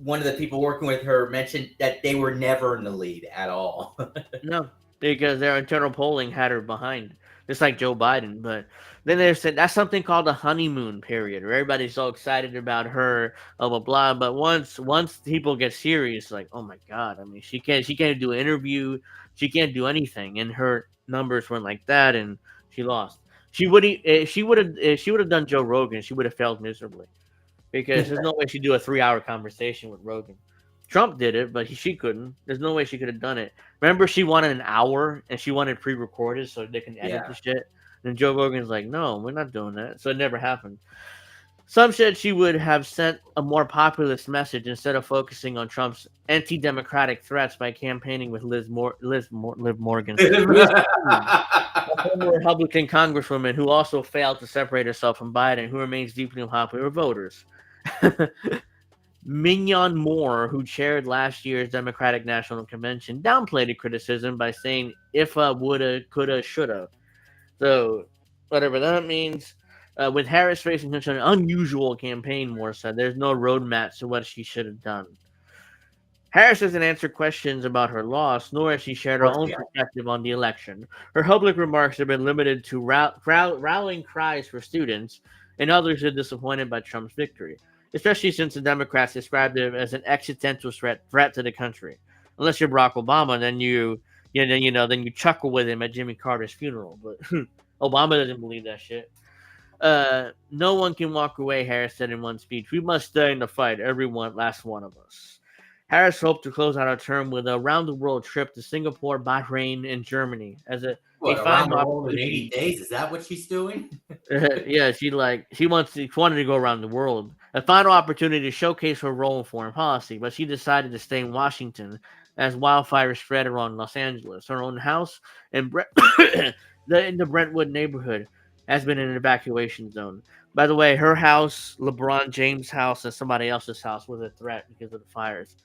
One of the people working with her mentioned that they were never in the lead at all. No, because their internal polling had her behind, just like Joe Biden. But then they said that's something called the honeymoon period, where everybody's so excited about her, blah blah blah. But once people get serious, like, oh my God, I mean, she can't do an interview, she can't do anything, and her numbers went like that, and she lost. She would have done Joe Rogan, she would have failed miserably, because there's no way she'd do a 3-hour conversation with Rogan. Trump did it, but she couldn't. There's no way she could have done it. Remember, she wanted an hour, and she wanted pre-recorded so they can edit the shit. And Joe Rogan's like, no, we're not doing that. So it never happened. Some said she would have sent a more populist message instead of focusing on Trump's anti-democratic threats by campaigning with Liv Morgan, a former Republican congresswoman who also failed to separate herself from Biden, who remains deeply unpopular with voters. Mignon Moore, who chaired last year's Democratic National Convention, downplayed the criticism by saying "if'a, woulda, coulda, shoulda." So, whatever that means. With Harris facing such an unusual campaign, Moore said, there's no roadmap to what she should have done. Harris hasn't answered questions about her loss, nor has she shared her own perspective on the election. Her public remarks have been limited to rallying cries for students and others are disappointed by Trump's victory, especially since the Democrats described him as an existential threat to the country. Unless you're Barack Obama, then you chuckle with him at Jimmy Carter's funeral. But Obama doesn't believe that shit. No one can walk away, Harris said in one speech. We must stay in the fight, everyone, last one of us. Harris hoped to close out her term with a round-the-world trip to Singapore, Bahrain, and Germany as around the world in 80 days? Is that what she's doing? Yeah, she wanted to go around the world. A final opportunity to showcase her role in foreign policy, but she decided to stay in Washington as wildfires spread around Los Angeles. Her own house in the Brentwood neighborhood has been in an evacuation zone. By the way, her house, LeBron James' house, and somebody else's house was a threat because of the fires.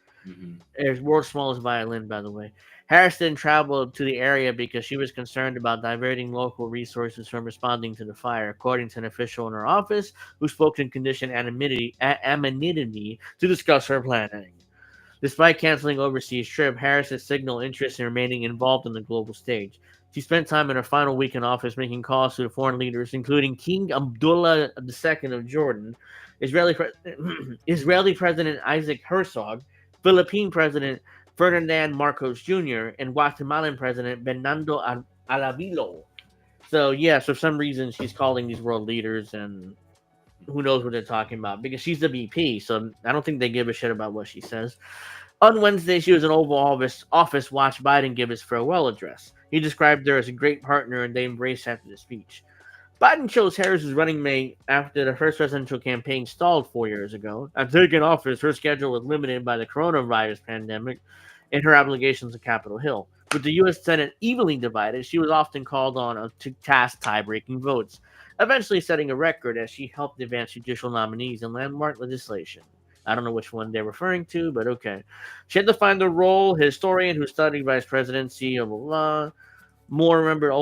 It's world's smallest violin, by the way. Harris then traveled to the area because she was concerned about diverting local resources from responding to the fire, according to an official in her office who spoke in conditioned anonymity to discuss her planning. Despite canceling overseas trip, Harris has signaled interest in remaining involved on the global stage. She spent time in her final week in office making calls to the foreign leaders, including King Abdullah II of Jordan, Israeli President Isaac Herzog, Philippine President Ferdinand Marcos Jr., and Guatemalan President Bernardo Alavilo. So, yes, for some reason, she's calling these world leaders, and who knows what they're talking about, because she's the VP, so I don't think they give a shit about what she says. On Wednesday, she was in Oval Office watched Biden give his farewell address. He described her as a great partner, and they embraced after the speech. Biden chose Harris as running mate after the first presidential campaign stalled 4 years ago. After taking office, her schedule was limited by the coronavirus pandemic and her obligations on Capitol Hill. With the U.S. Senate evenly divided, she was often called on to cast tie-breaking votes, eventually setting a record as she helped advance judicial nominees in landmark legislation. I don't know which one they're referring to, but okay. She had to find a role, historian who studied vice presidency, blah, blah, blah. Moore remembered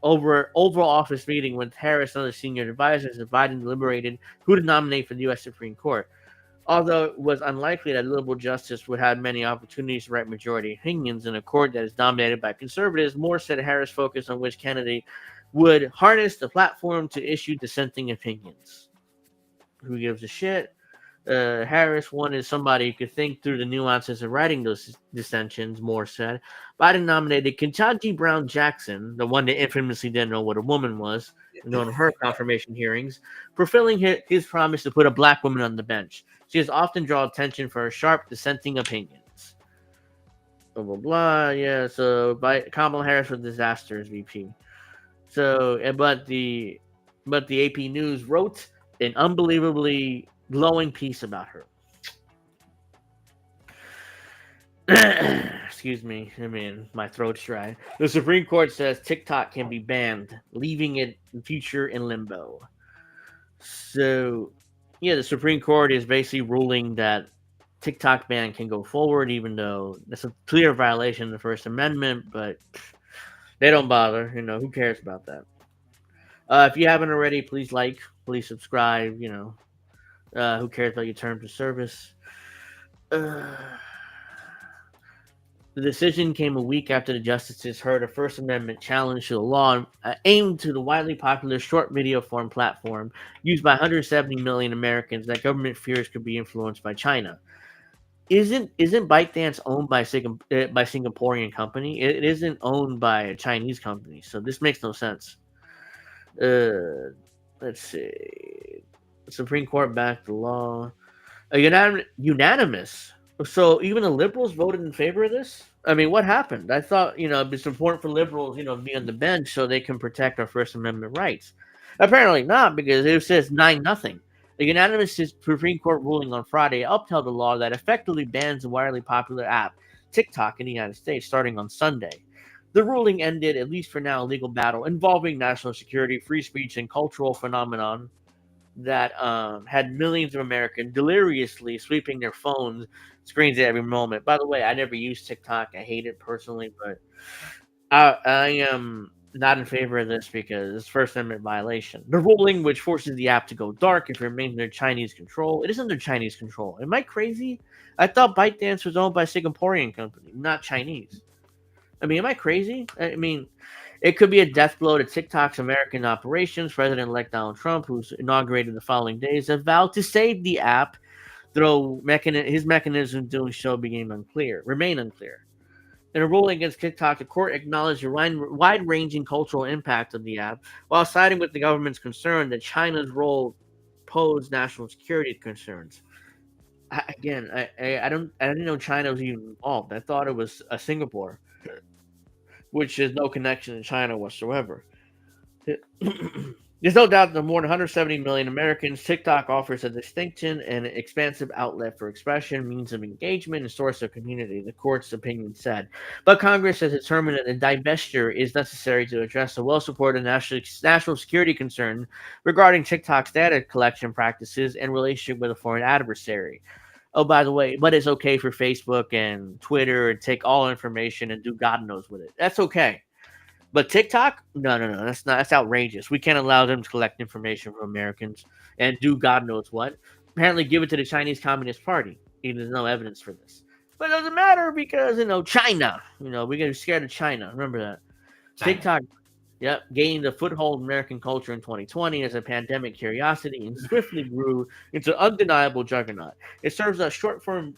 over Oval Office meeting with Harris and other senior advisors as Biden deliberated who to nominate for the U.S. Supreme Court. Although it was unlikely that liberal justice would have many opportunities to write majority opinions in a court that is dominated by conservatives, Moore said Harris focused on which candidate would harness the platform to issue dissenting opinions. Who gives a shit? Harris wanted somebody who could think through the nuances of writing those dissensions, Moore said. Biden nominated Ketanji Brown Jackson, the one that infamously didn't know what a woman was, during her confirmation hearings, fulfilling his promise to put a black woman on the bench. She has often drawn attention for her sharp dissenting opinions. Blah, blah, blah. Yeah, so Kamala Harris was disaster as VP. So, but the AP News wrote an unbelievably glowing piece about her. Excuse me. I mean, my throat's dry. The Supreme Court says TikTok can be banned, leaving it future in limbo. So, yeah, the Supreme Court is basically ruling that TikTok ban can go forward, even though that's a clear violation of the First Amendment, but they don't bother. Who cares about that? If you haven't already, please like, please subscribe, who cares about your terms of service? The decision came a week after the justices heard a First Amendment challenge to the law aimed to the widely popular short video form platform used by 170 million Americans that government fears could be influenced by China. Isn't ByteDance owned by Singaporean company? It isn't owned by a Chinese company, so this makes no sense. Let's see. The Supreme Court backed the law. Unanimous. So even the liberals voted in favor of this? I mean, what happened? I thought, it's important for liberals, to be on the bench so they can protect our First Amendment rights. Apparently not, because it says 9-0. The unanimous Supreme Court ruling on Friday upheld a law that effectively bans the widely popular app TikTok in the United States starting on Sunday. The ruling ended, at least for now, a legal battle involving national security, free speech, and cultural phenomenon that had millions of Americans deliriously sweeping their phones screens at every moment. By the way, I never use TikTok. I hate it personally, but I am not in favor of this because it's First Amendment violation. The ruling, which forces the app to go dark if it remains under Chinese control, it is under Chinese control. Am I crazy? I thought ByteDance was owned by a Singaporean company, not Chinese. I mean, am I crazy? I mean, It could be a death blow to TikTok's American operations. President-elect Donald Trump, who's inaugurated the following days, has vowed to save the app, though his mechanism doing so remain unclear. In a ruling against TikTok, the court acknowledged the wide-ranging cultural impact of the app, while siding with the government's concern that China's role posed national security concerns. I didn't know China was even involved. I thought it was Singapore, which is no connection to China whatsoever. There's no doubt that more than 170 million Americans, TikTok offers a distinction and expansive outlet for expression, means of engagement, and source of community, the court's opinion said. But Congress has determined that a divestiture is necessary to address a well-supported national security concern regarding TikTok's data collection practices and relationship with a foreign adversary. Oh, by the way, but it's okay for Facebook and Twitter to take all information and do God knows with it. That's okay. But TikTok, no, that's outrageous. We can't allow them to collect information from Americans and do God knows what. Apparently, give it to the Chinese Communist Party. Even there's no evidence for this, but it doesn't matter because China. We get scared of China. Remember that. TikTok, gained a foothold in American culture in 2020 as a pandemic curiosity and swiftly grew into undeniable juggernaut. It serves as short form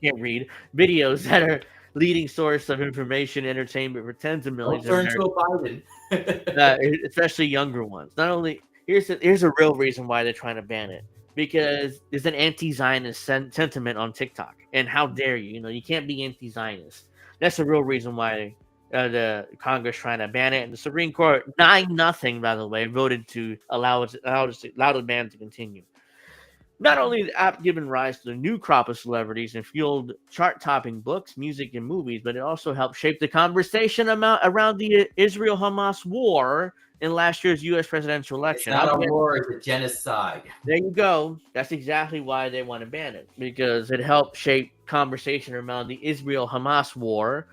can't read videos that are leading source of information, entertainment for tens of millions of Americans, especially younger ones. Not only here's a real reason why they're trying to ban it, because there's an anti-Zionist sentiment on TikTok, and how dare you? You can't be anti-Zionist. That's the real reason why the Congress trying to ban it, and the Supreme Court 9-0, by the way, voted to allow the ban to continue. Not only the app given rise to a new crop of celebrities and fueled chart-topping books, music, and movies, but it also helped shape the conversation around the Israel-Hamas war in last year's U.S. presidential election. It's not a war, it's a genocide. There you go. That's exactly why they want to ban it, because it helped shape conversation around the Israel-Hamas war,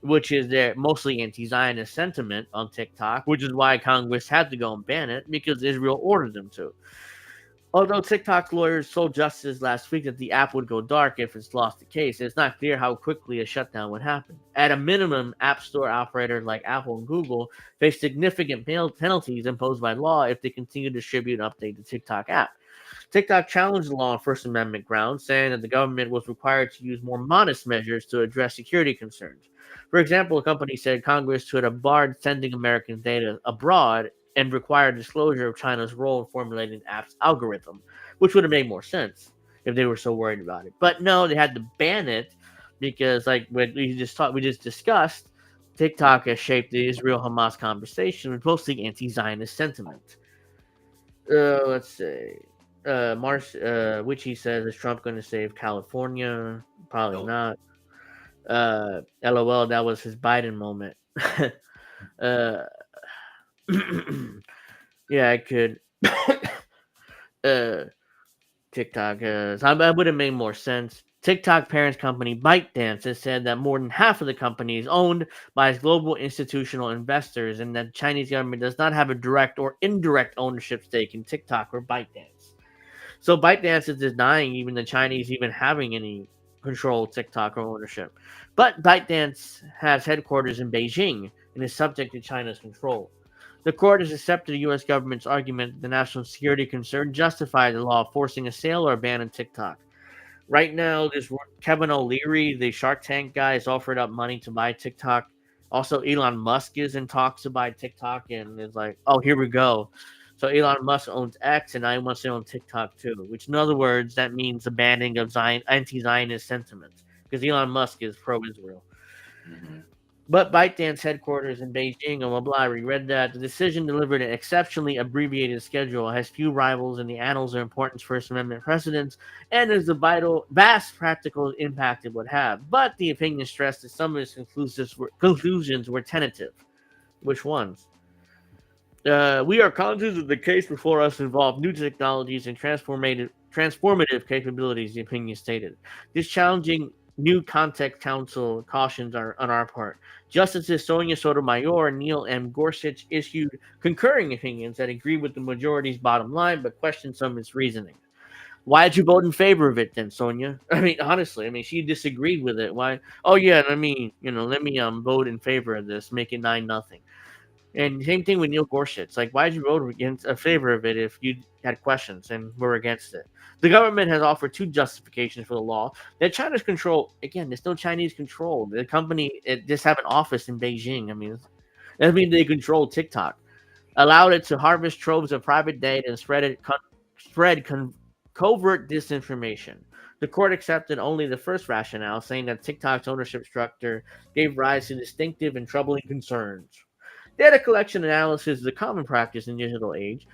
which is their mostly anti-Zionist sentiment on TikTok, which is why Congress had to go and ban it, because Israel ordered them to. Although TikTok's lawyers told justices last week that the app would go dark if it's lost the case, it's not clear how quickly a shutdown would happen. At a minimum, App Store operators like Apple and Google face significant penalties imposed by law if they continue to distribute and update the TikTok app. TikTok challenged the law on First Amendment grounds, saying that the government was required to use more modest measures to address security concerns. For example, the company said Congress should have barred sending American data abroad and required disclosure of China's role in formulating the app's algorithm, which would have made more sense if they were so worried about it. But no, they had to ban it because, like we just discussed, TikTok has shaped the Israel-Hamas conversation with mostly anti-Zionist sentiment. Let's see. Which he says, is Trump going to save California? Probably not. LOL, that was his Biden moment. Yeah, I could. TikTok. That would have made more sense. TikTok parent company ByteDance has said that more than half of the company is owned by its global institutional investors, and that the Chinese government does not have a direct or indirect ownership stake in TikTok or ByteDance. So ByteDance is denying even the Chinese even having any control of TikTok or ownership. But ByteDance has headquarters in Beijing and is subject to China's control. The court has accepted the U.S. government's argument that the national security concern justified the law forcing a sale or a ban on TikTok. Right now, there's Kevin O'Leary, the Shark Tank guy, has offered up money to buy TikTok. Also, Elon Musk is in talks to buy TikTok, and it's like, oh, here we go. So Elon Musk owns X, and now he wants to own TikTok too, which in other words, that means the banning of anti-Zionist sentiments, because Elon Musk is pro-Israel. Mm-hmm. But ByteDance headquarters in Beijing, blah, blah, blah, I read that the decision delivered an exceptionally abbreviated schedule, has few rivals in the annals of important First Amendment precedents, and is the vast practical impact it would have. But the opinion stressed that some of its conclusions were tentative. Which ones? We are conscious that the case before us involved new technologies and transformative capabilities, the opinion stated. This challenging new context counsel cautions are on our part. Justices Sonia Sotomayor and Neil M. Gorsuch issued concurring opinions that agree with the majority's bottom line, but question some of its reasoning. Why'd you vote in favor of it then, Sonia? I mean, honestly, I mean, she disagreed with it. Why? Oh yeah, let me vote in favor of this, make it 9-0. And same thing with Neil Gorsuch. It's like, why did you vote against a favor of it if you had questions and were against it? The government has offered 2 justifications for the law. That China's control, again, there's no Chinese control. The company just have an office in Beijing. I mean, that means they control TikTok, allowed it to harvest troves of private data and spread covert disinformation. The court accepted only the first rationale, saying that TikTok's ownership structure gave rise to distinctive and troubling concerns. Data collection analysis is a common practice in the digital age,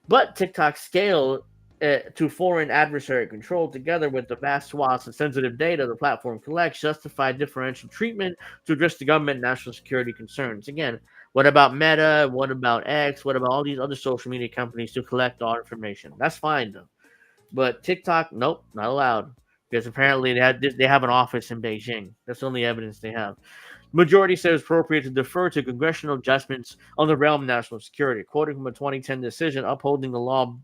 but TikTok's scale to foreign adversary control, together with the vast swaths of sensitive data the platform collects, justify differential treatment to address the government and national security concerns. Again, what about Meta? What about X? What about all these other social media companies to collect all information? That's fine, though. But TikTok, nope, not allowed. Because apparently they have an office in Beijing. That's the only evidence they have. Majority said it's appropriate to defer to congressional judgments on the realm of national security, quoting from a 2010 decision upholding the law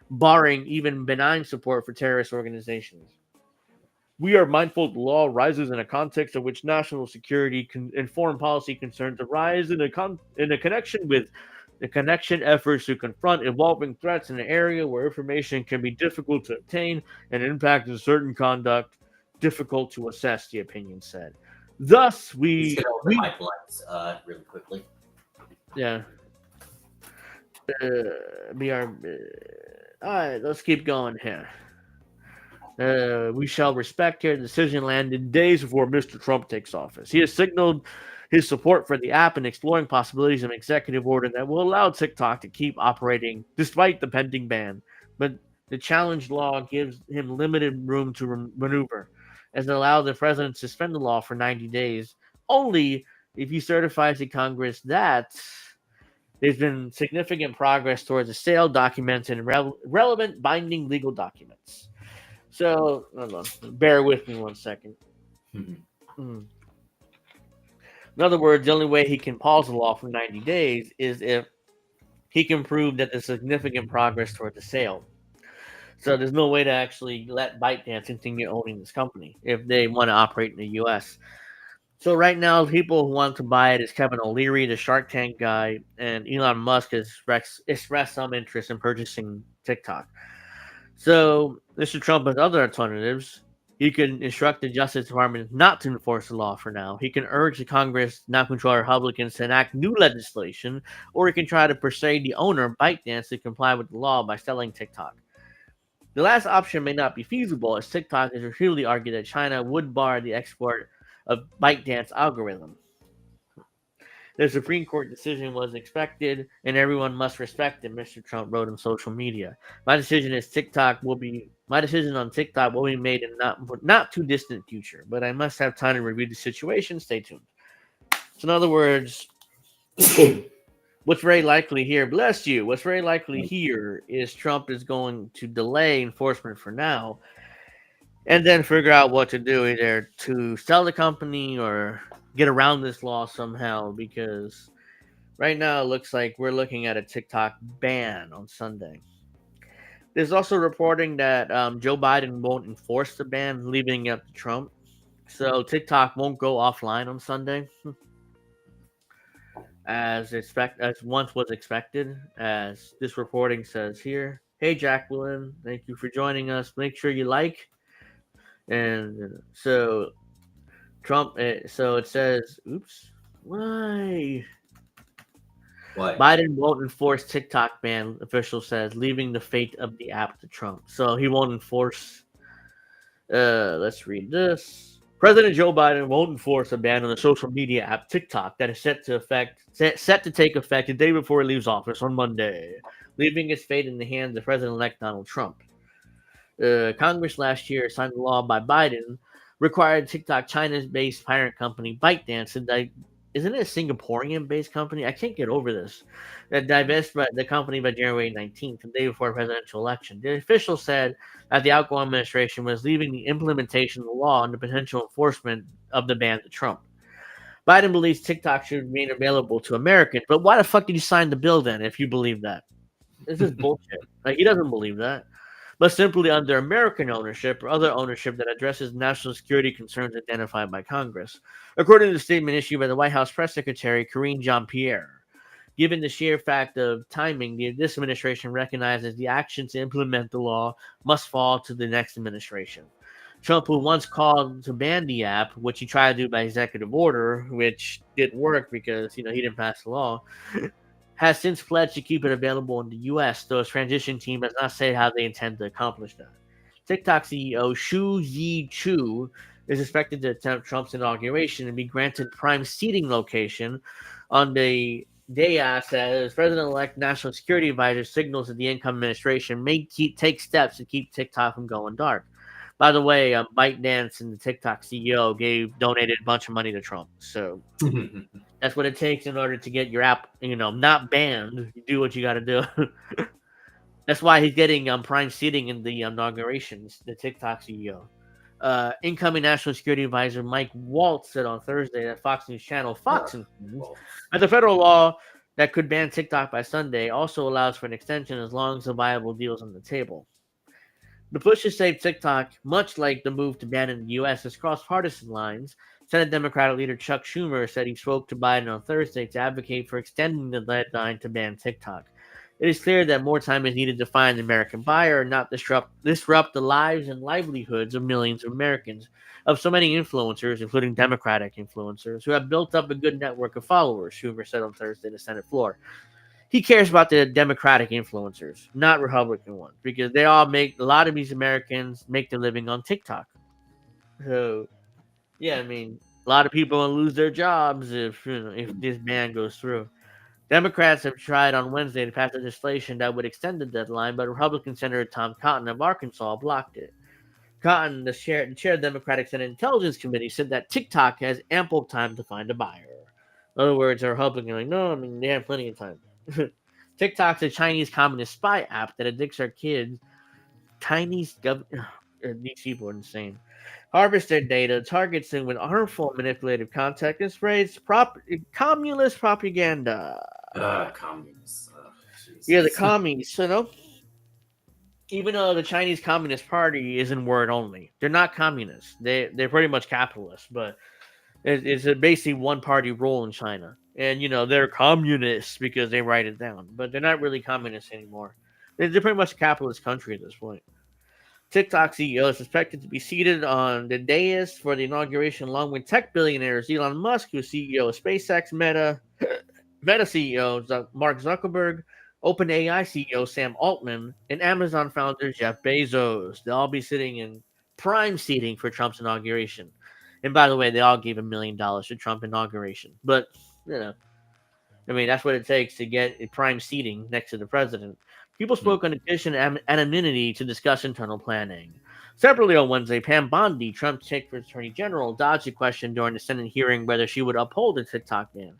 barring even benign support for terrorist organizations. We are mindful the law arises in a context in which national security and foreign policy concerns arise in a connection with the connection efforts to confront evolving threats in an area where information can be difficult to obtain and impact of certain conduct difficult to assess, the opinion said. Thus, Just gonna open my blinds really quickly. Yeah. All right, let's keep going here. We shall respect your decision landed days before Mr. Trump takes office. He has signaled his support for the app and exploring possibilities of an executive order that will allow TikTok to keep operating despite the pending ban. But the challenge law gives him limited room to maneuver, as it allows the president to suspend the law for 90 days, only if he certifies to Congress that there's been significant progress towards the sale documents and relevant binding legal documents. So, hold on. Bear with me 1 second. In other words, the only way he can pause the law for 90 days is if he can prove that there's significant progress toward the sale. So there's no way to actually let ByteDance continue owning this company if they want to operate in the U.S. So right now, people who want to buy it is Kevin O'Leary, the Shark Tank guy, and Elon Musk has expressed some interest in purchasing TikTok. So Mr. Trump has other alternatives. He can instruct the Justice Department not to enforce the law for now. He can urge the Congress, now controlled Republicans, to enact new legislation, or he can try to persuade the owner, ByteDance, to comply with the law by selling TikTok. The last option may not be feasible, as TikTok has repeatedly argued that China would bar the export of ByteDance algorithm. The Supreme Court decision was expected, and everyone must respect it, Mr. Trump wrote on social media. My decision on TikTok will be made in not too distant future, but I must have time to review the situation. Stay tuned. So in other words, what's very likely here, bless you, what's very likely here is Trump is going to delay enforcement for now and then figure out what to do, either to sell the company or get around this law somehow, because right now it looks like we're looking at a TikTok ban on Sunday. There's also reporting that Joe Biden won't enforce the ban, leaving it up to Trump. So TikTok won't go offline on Sunday, as once was expected, as this reporting says here. Hey, Jacqueline, thank you for joining us. Make sure you like. And so Trump, so it says, oops, why? What? Biden won't enforce TikTok ban, official says, leaving the fate of the app to Trump. So he won't enforce. Let's read this. President Joe Biden won't enforce a ban on the social media app TikTok that is set to take effect the day before he leaves office on Monday, leaving its fate in the hands of President-elect Donald Trump. Congress last year signed a law by Biden required TikTok China-based parent company ByteDance to isn't it a Singaporean-based company? I can't get over this. That divest the company by January 19th, the day before the presidential election. The official said that the outgoing administration was leaving the implementation of the law and the potential enforcement of the ban to Trump. Biden believes TikTok should remain available to Americans, but why the fuck did you sign the bill then if you believe that? This is bullshit. Like, he doesn't believe that. but simply under American ownership or other ownership that addresses national security concerns identified by Congress, according to the statement issued by the White House Press Secretary Karine Jean-Pierre. Given the sheer fact of timing, this administration recognizes the action to implement the law must fall to the next administration. Trump, who once called to ban the app, which he tried to do by executive order, which didn't work because he didn't pass the law, has since pledged to keep it available in the U.S., though his transition team has not said how they intend to accomplish that. TikTok CEO Xu Yi-chu is expected to attempt Trump's inauguration and be granted prime seating location on the day after as President-elect National Security Advisor signals that the incoming administration may take steps to keep TikTok from going dark. By the way, ByteDance and the TikTok CEO donated a bunch of money to Trump, so that's what it takes in order to get your app, not banned. You do what you got to do. That's why he's getting prime seating in the inaugurations. The TikTok CEO, incoming National Security Advisor Mike Waltz said on Thursday that Fox News channel Fox that the federal law that could ban TikTok by Sunday also allows for an extension as long as a viable deal is on the table. The push to save TikTok, much like the move to ban it in the U.S., has crossed partisan lines. Senate Democratic leader Chuck Schumer said he spoke to Biden on Thursday to advocate for extending the deadline to ban TikTok. It is clear that more time is needed to find the American buyer and not disrupt the lives and livelihoods of millions of Americans, of so many influencers, including Democratic influencers, who have built up a good network of followers, Schumer said on Thursday to the Senate floor. He cares about the Democratic influencers, not Republican ones, because they all a lot of these Americans make their living on TikTok. So, yeah, a lot of people will lose their jobs if this ban goes through. Democrats have tried on Wednesday to pass legislation that would extend the deadline, but Republican Senator Tom Cotton of Arkansas blocked it. Cotton, the chair of the Democratic Senate Intelligence Committee, said that TikTok has ample time to find a buyer. In other words, a Republican like, no, they have plenty of time. TikTok's a Chinese communist spy app that addicts our kids. These people are insane. Harvest their data, targets them with harmful manipulative content, and spreads communist propaganda. Communists. Yeah, the commies, even though the Chinese Communist Party is in word only, they're not communists. They're pretty much capitalists, but it's basically one party rule in China. And they're communists because they write it down, but they're not really communists anymore. They're pretty much a capitalist country at this point. TikTok CEO is expected to be seated on the dais for the inauguration, along with tech billionaires Elon Musk, who's CEO of SpaceX, Meta CEO Mark Zuckerberg, OpenAI CEO Sam Altman, and Amazon founder Jeff Bezos. They'll all be sitting in prime seating for Trump's inauguration. And by the way, they all gave $1 million to Trump inauguration. But, that's what it takes to get a prime seating next to the president. People spoke on addition anonymity to discuss internal planning. Separately on Wednesday, Pam Bondi, Trump's chief attorney general, dodged a question during the Senate hearing whether she would uphold the TikTok ban.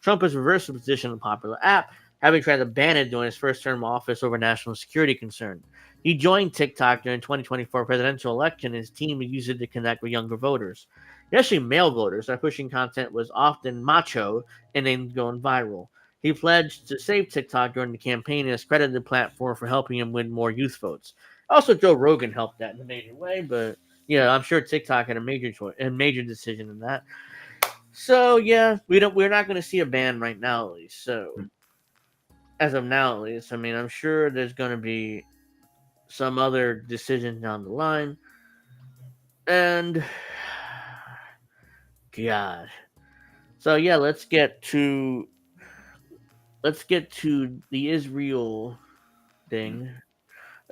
Trump has reversed the position on the popular app, having tried to ban it during his first term of office over national security concern. He joined TikTok during the 2024 presidential election, and his team would use it to connect with younger voters, especially male voters. That pushing content was often macho and then going viral. He pledged to save TikTok during the campaign and has credited the platform for helping him win more youth votes. Also, Joe Rogan helped that in a major way, but I'm sure TikTok had a major decision in that. So we're not going to see a ban right now, at least. So as of now, at least, I'm sure there's going to be some other decisions down the line, and God. So let's get to the Israel thing.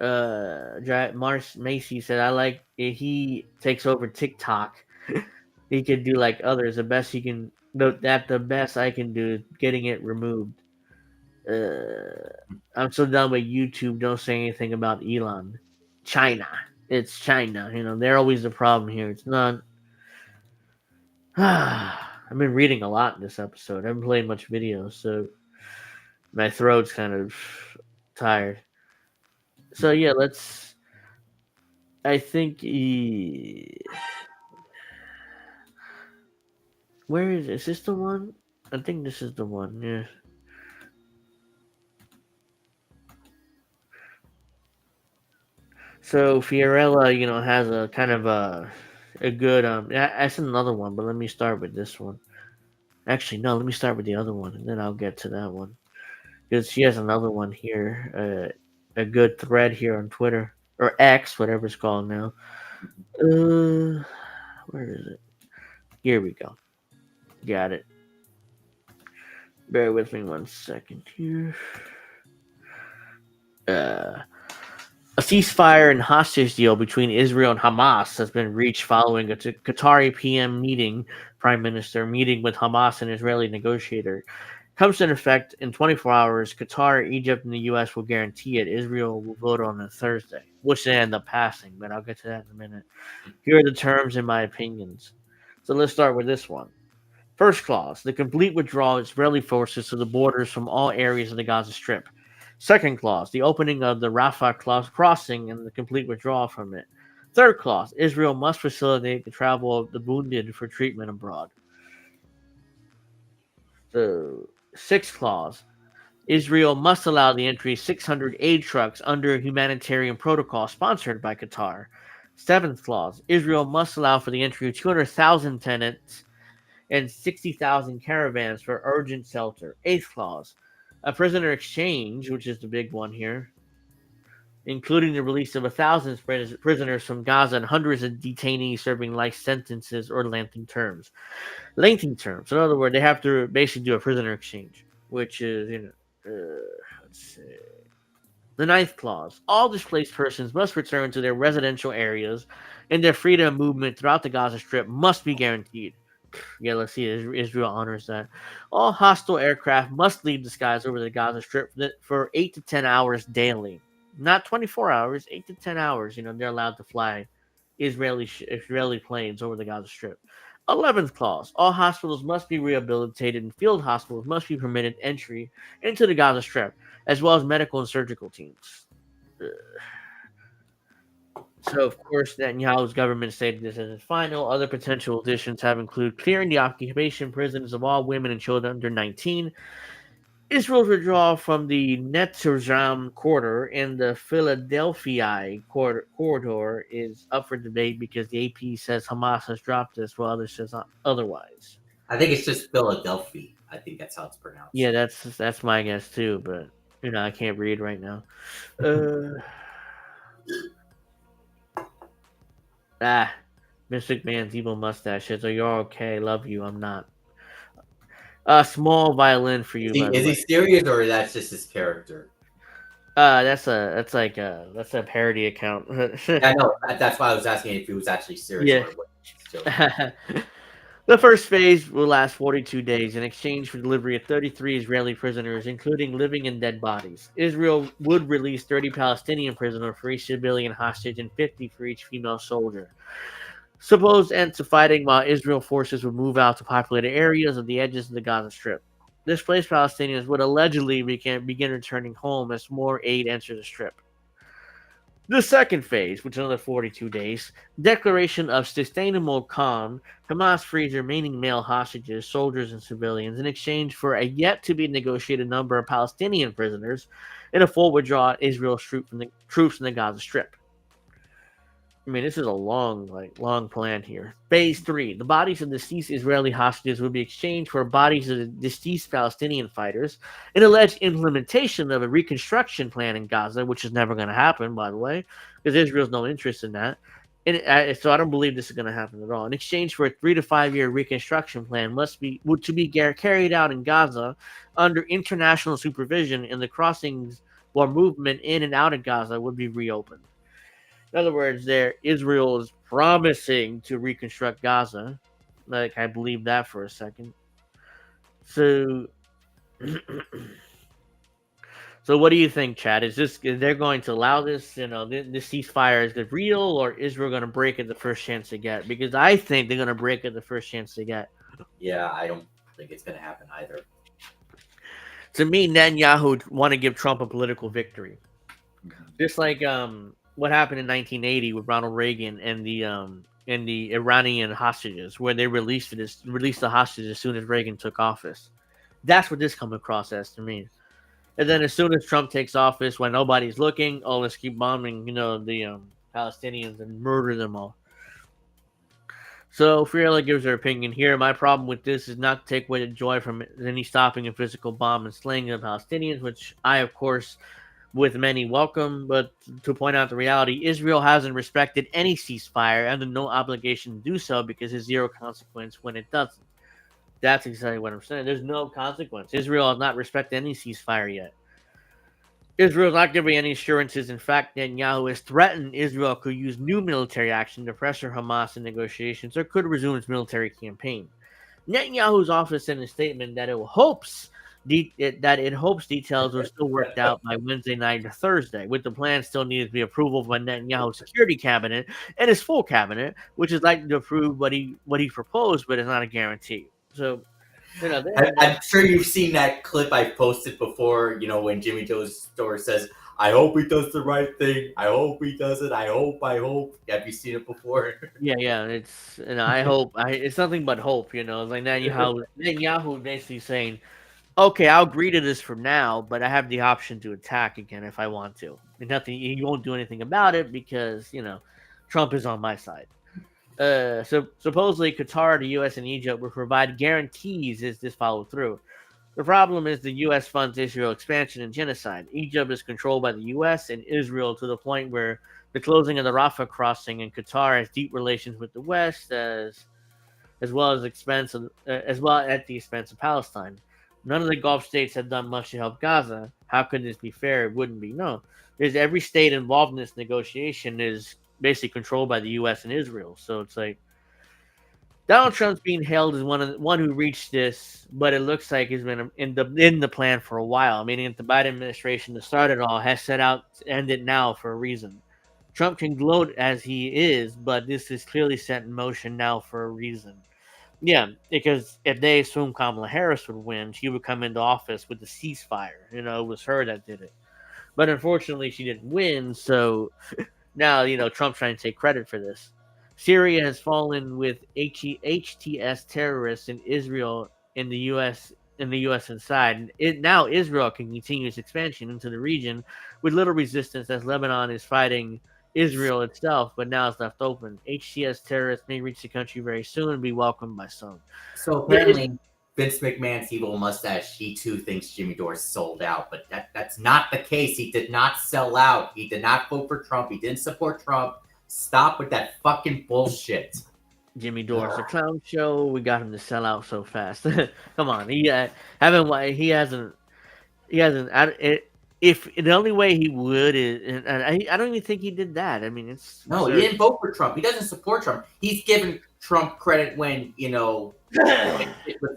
Mars Macy said, "I like if he takes over TikTok. He could do like others. The best he can. The best I can do is getting it removed. I'm so done with YouTube. Don't say anything about Elon. China. It's China. They're always the problem here. It's not." I've been reading a lot in this episode. I haven't played much video, so my throat's kind of tired. So let's. I think where is this the one? I think this is the one. Yeah. So Fiorella, has a kind of a good that's another one, but let me start with this one. Actually, no, let me start with the other one, and then I'll get to that one because she has another one here, a good thread here on Twitter or X, whatever it's called now. Where is it? Here we go. Got it. Bear with me 1 second here. A ceasefire and hostage deal between Israel and Hamas has been reached following a Qatari prime minister meeting with Hamas and Israeli negotiator. Comes into effect in 24 hours. Qatar, Egypt, and the U.S. will guarantee it. Israel will vote on it Thursday, which they end up passing, but I'll get to that in a minute. Here are the terms and my opinions. So let's start with this one. First clause, the complete withdrawal of Israeli forces to the borders from all areas of the Gaza Strip. Second clause, the opening of the Rafah crossing and the complete withdrawal from it. Third clause, Israel must facilitate the travel of the wounded for treatment abroad. The sixth clause, Israel must allow the entry of 600 aid trucks under a humanitarian protocol sponsored by Qatar. Seventh clause, Israel must allow for the entry of 200,000 tenants and 60,000 caravans for urgent shelter. Eighth clause, a prisoner exchange, which is the big one here, including the release of 1,000 prisoners from Gaza and hundreds of detainees serving life sentences or lengthy terms. Lengthy terms. In other words, they have to basically do a prisoner exchange, which is, let's see. The ninth clause, all displaced persons must return to their residential areas and their freedom of movement throughout the Gaza Strip must be guaranteed. Yeah, let's see. Israel honors that. All hostile aircraft must leave the skies over the Gaza Strip for 8 to 10 hours daily. Not 24 hours, 8 to 10 hours. They're allowed to fly Israeli planes over the Gaza Strip. 11th clause. All hospitals must be rehabilitated and field hospitals must be permitted entry into the Gaza Strip, as well as medical and surgical teams. So, of course, Netanyahu's government stated this as its final. Other potential additions have included clearing the occupation prisons of all women and children under 19, Israel's withdrawal from the Netzerjam corridor and the Philadelphia corridor is up for debate because the AP says Hamas has dropped this, while others says otherwise. I think it's just Philadelphia. I think that's how it's pronounced. Yeah, that's my guess too, but I can't read right now. Mystic Man's evil mustache says, "Are you okay? Love you. I'm not." A small violin for you. Is he serious or that's just his character? That's a parody account. I know. That's why I was asking if he was actually serious. Yeah. The first phase will last 42 days in exchange for delivery of 33 Israeli prisoners, including living and dead bodies. Israel would release 30 Palestinian prisoners for each civilian hostage and 50 for each female soldier. Supposed end to fighting while Israel forces would move out to populated areas of the edges of the Gaza Strip. Displaced Palestinians would allegedly begin returning home as more aid enters the Strip. The second phase, which is another 42 days, declaration of sustainable calm. Hamas frees remaining male hostages, soldiers, and civilians in exchange for a yet-to-be-negotiated number of Palestinian prisoners and a full withdrawal of Israel's troops from the Gaza Strip. I mean, this is a long plan here. Phase 3. The bodies of deceased Israeli hostages will be exchanged for bodies of the deceased Palestinian fighters. An alleged implementation of a reconstruction plan in Gaza, which is never going to happen, by the way, because Israel's no interest in that. So I don't believe this is going to happen at all. In exchange for a 3 to 5 year reconstruction plan to be carried out in Gaza under international supervision, and the crossings while movement in and out of Gaza would be reopened. In other words, Israel is promising to reconstruct Gaza. I believe that for a second. So, what do you think, Chad? Is they're going to allow this? This ceasefire, is it real, or Israel going to break it the first chance they get? Because I think they're going to break it the first chance they get. Yeah, I don't think it's going to happen either. To me, Netanyahu want to give Trump a political victory, just like what happened in 1980 with Ronald Reagan and the Iranian hostages, where they released the hostages as soon as Reagan took office. That's what this comes across as to me. And then as soon as Trump takes office, when nobody's looking, oh, let's keep bombing, the Palestinians and murder them all. So Fiorella gives her opinion here. My problem with this is not to take away the joy from any stopping a physical bomb and slaying of Palestinians, which I, of course, with many welcome, but to point out the reality, Israel hasn't respected any ceasefire and no obligation to do so because there's zero consequence when it doesn't. That's exactly what I'm saying. There's no consequence. Israel has not respected any ceasefire yet. Israel is not giving any assurances. In fact, Netanyahu has threatened Israel could use new military action to pressure Hamas in negotiations or could resume its military campaign. Netanyahu's office sent a statement that it hopes details were still worked out by Wednesday night or Thursday, with the plan still needed to be approved by Netanyahu's security cabinet and his full cabinet, which is likely to approve what he proposed, but is not a guarantee. So, I'm sure you've seen that clip I've posted before. When Jimmy Joe's store says, "I hope he does the right thing. I hope he does it. I hope. Have you seen it before? Yeah. It's I hope. It's nothing but hope. It's like Netanyahu basically saying, "Okay, I'll agree to this for now, but I have the option to attack again if I want to. And nothing. He won't do anything about it because Trump is on my side." So supposedly Qatar, the U.S., and Egypt will provide guarantees as this followed through. The problem is the U.S. funds Israel expansion and genocide. Egypt is controlled by the U.S. and Israel to the point where the closing of the Rafah crossing and Qatar has deep relations with the West as well at the expense of Palestine. None of the Gulf states have done much to help Gaza. How could this be fair? It wouldn't be. No. There's every state involved in this negotiation is basically controlled by the U.S. and Israel. So it's like Donald Trump's being hailed as one who reached this, but it looks like he's been in the plan for a while. Meaning that the Biden administration, to start it all, has set out to end it now for a reason. Trump can gloat as he is, but this is clearly set in motion now for a reason. Yeah, because if they assume Kamala Harris would win, she would come into office with the ceasefire. It was her that did it. But unfortunately, she didn't win, so now, Trump's trying to take credit for this. Syria has fallen with HTS terrorists in Israel in the U.S. inside. Now Israel can continue its expansion into the region with little resistance as Lebanon is fighting Israel itself, but now it's left open. HTS terrorists may reach the country very soon and be welcomed by some. So apparently, Vince McMahon's evil mustache, he too thinks Jimmy Dore sold out, but that's not the case. He did not sell out. He did not vote for Trump. He didn't support Trump. Stop with that fucking bullshit. Jimmy Dore's a clown show. We got him to sell out so fast. Come on, he hasn't. If the only way he would is, and I don't even think he did that. I mean, he didn't vote for Trump. He doesn't support Trump. He's given Trump credit when let's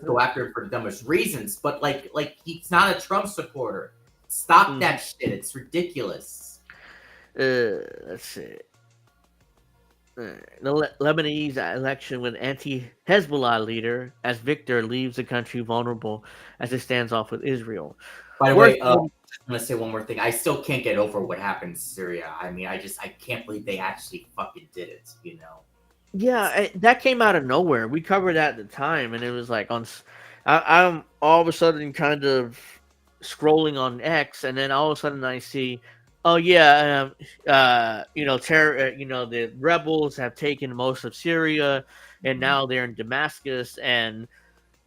go after him for the dumbest reasons. But like he's not a Trump supporter. Stop that shit. It's ridiculous. Let's see. The Lebanese election with anti-Hezbollah leader as victor leaves the country vulnerable as it stands off with Israel. By the way, I'm going to say one more thing. I still can't get over what happened in Syria. I mean, I can't believe they actually fucking did it, Yeah, that came out of nowhere. We covered that at the time, and it was like I'm all of a sudden kind of scrolling on X, and then all of a sudden I see, the rebels have taken most of Syria, and now they're in Damascus, and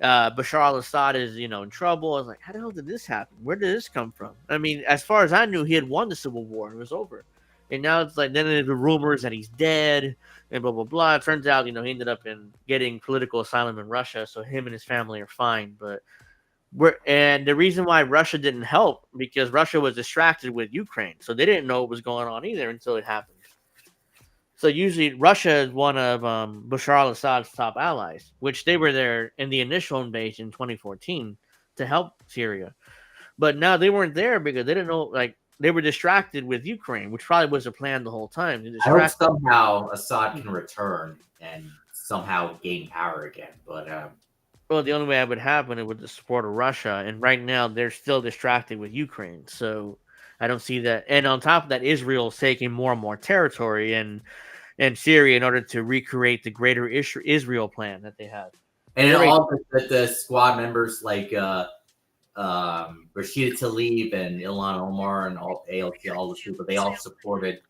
Bashar al-Assad is, in trouble. I was like, how the hell did this happen? Where did this come from? I mean, as far as I knew, he had won the civil war and it was over. And now it's like, then there's the rumors that he's dead and blah, blah, blah. It turns out, he ended up getting political asylum in Russia. So him and his family are fine. But and the reason why Russia didn't help, because Russia was distracted with Ukraine. So they didn't know what was going on either until it happened. So usually Russia is one of Bashar al-Assad's top allies, which they were there in the initial invasion in 2014 to help Syria. But now they weren't there because they didn't know, they were distracted with Ukraine, which probably was a plan the whole time. I hope somehow Assad can return and somehow gain power again. But well, the only way that would happen is with the support of Russia. And right now they're still distracted with Ukraine. So I don't see that. And on top of that, Israel's taking more and more territory and Syria in order to recreate the greater Israel plan that they have. And all the squad members, like Rashida Tlaib and Ilhan Omar and all ALT, all those people, they all supported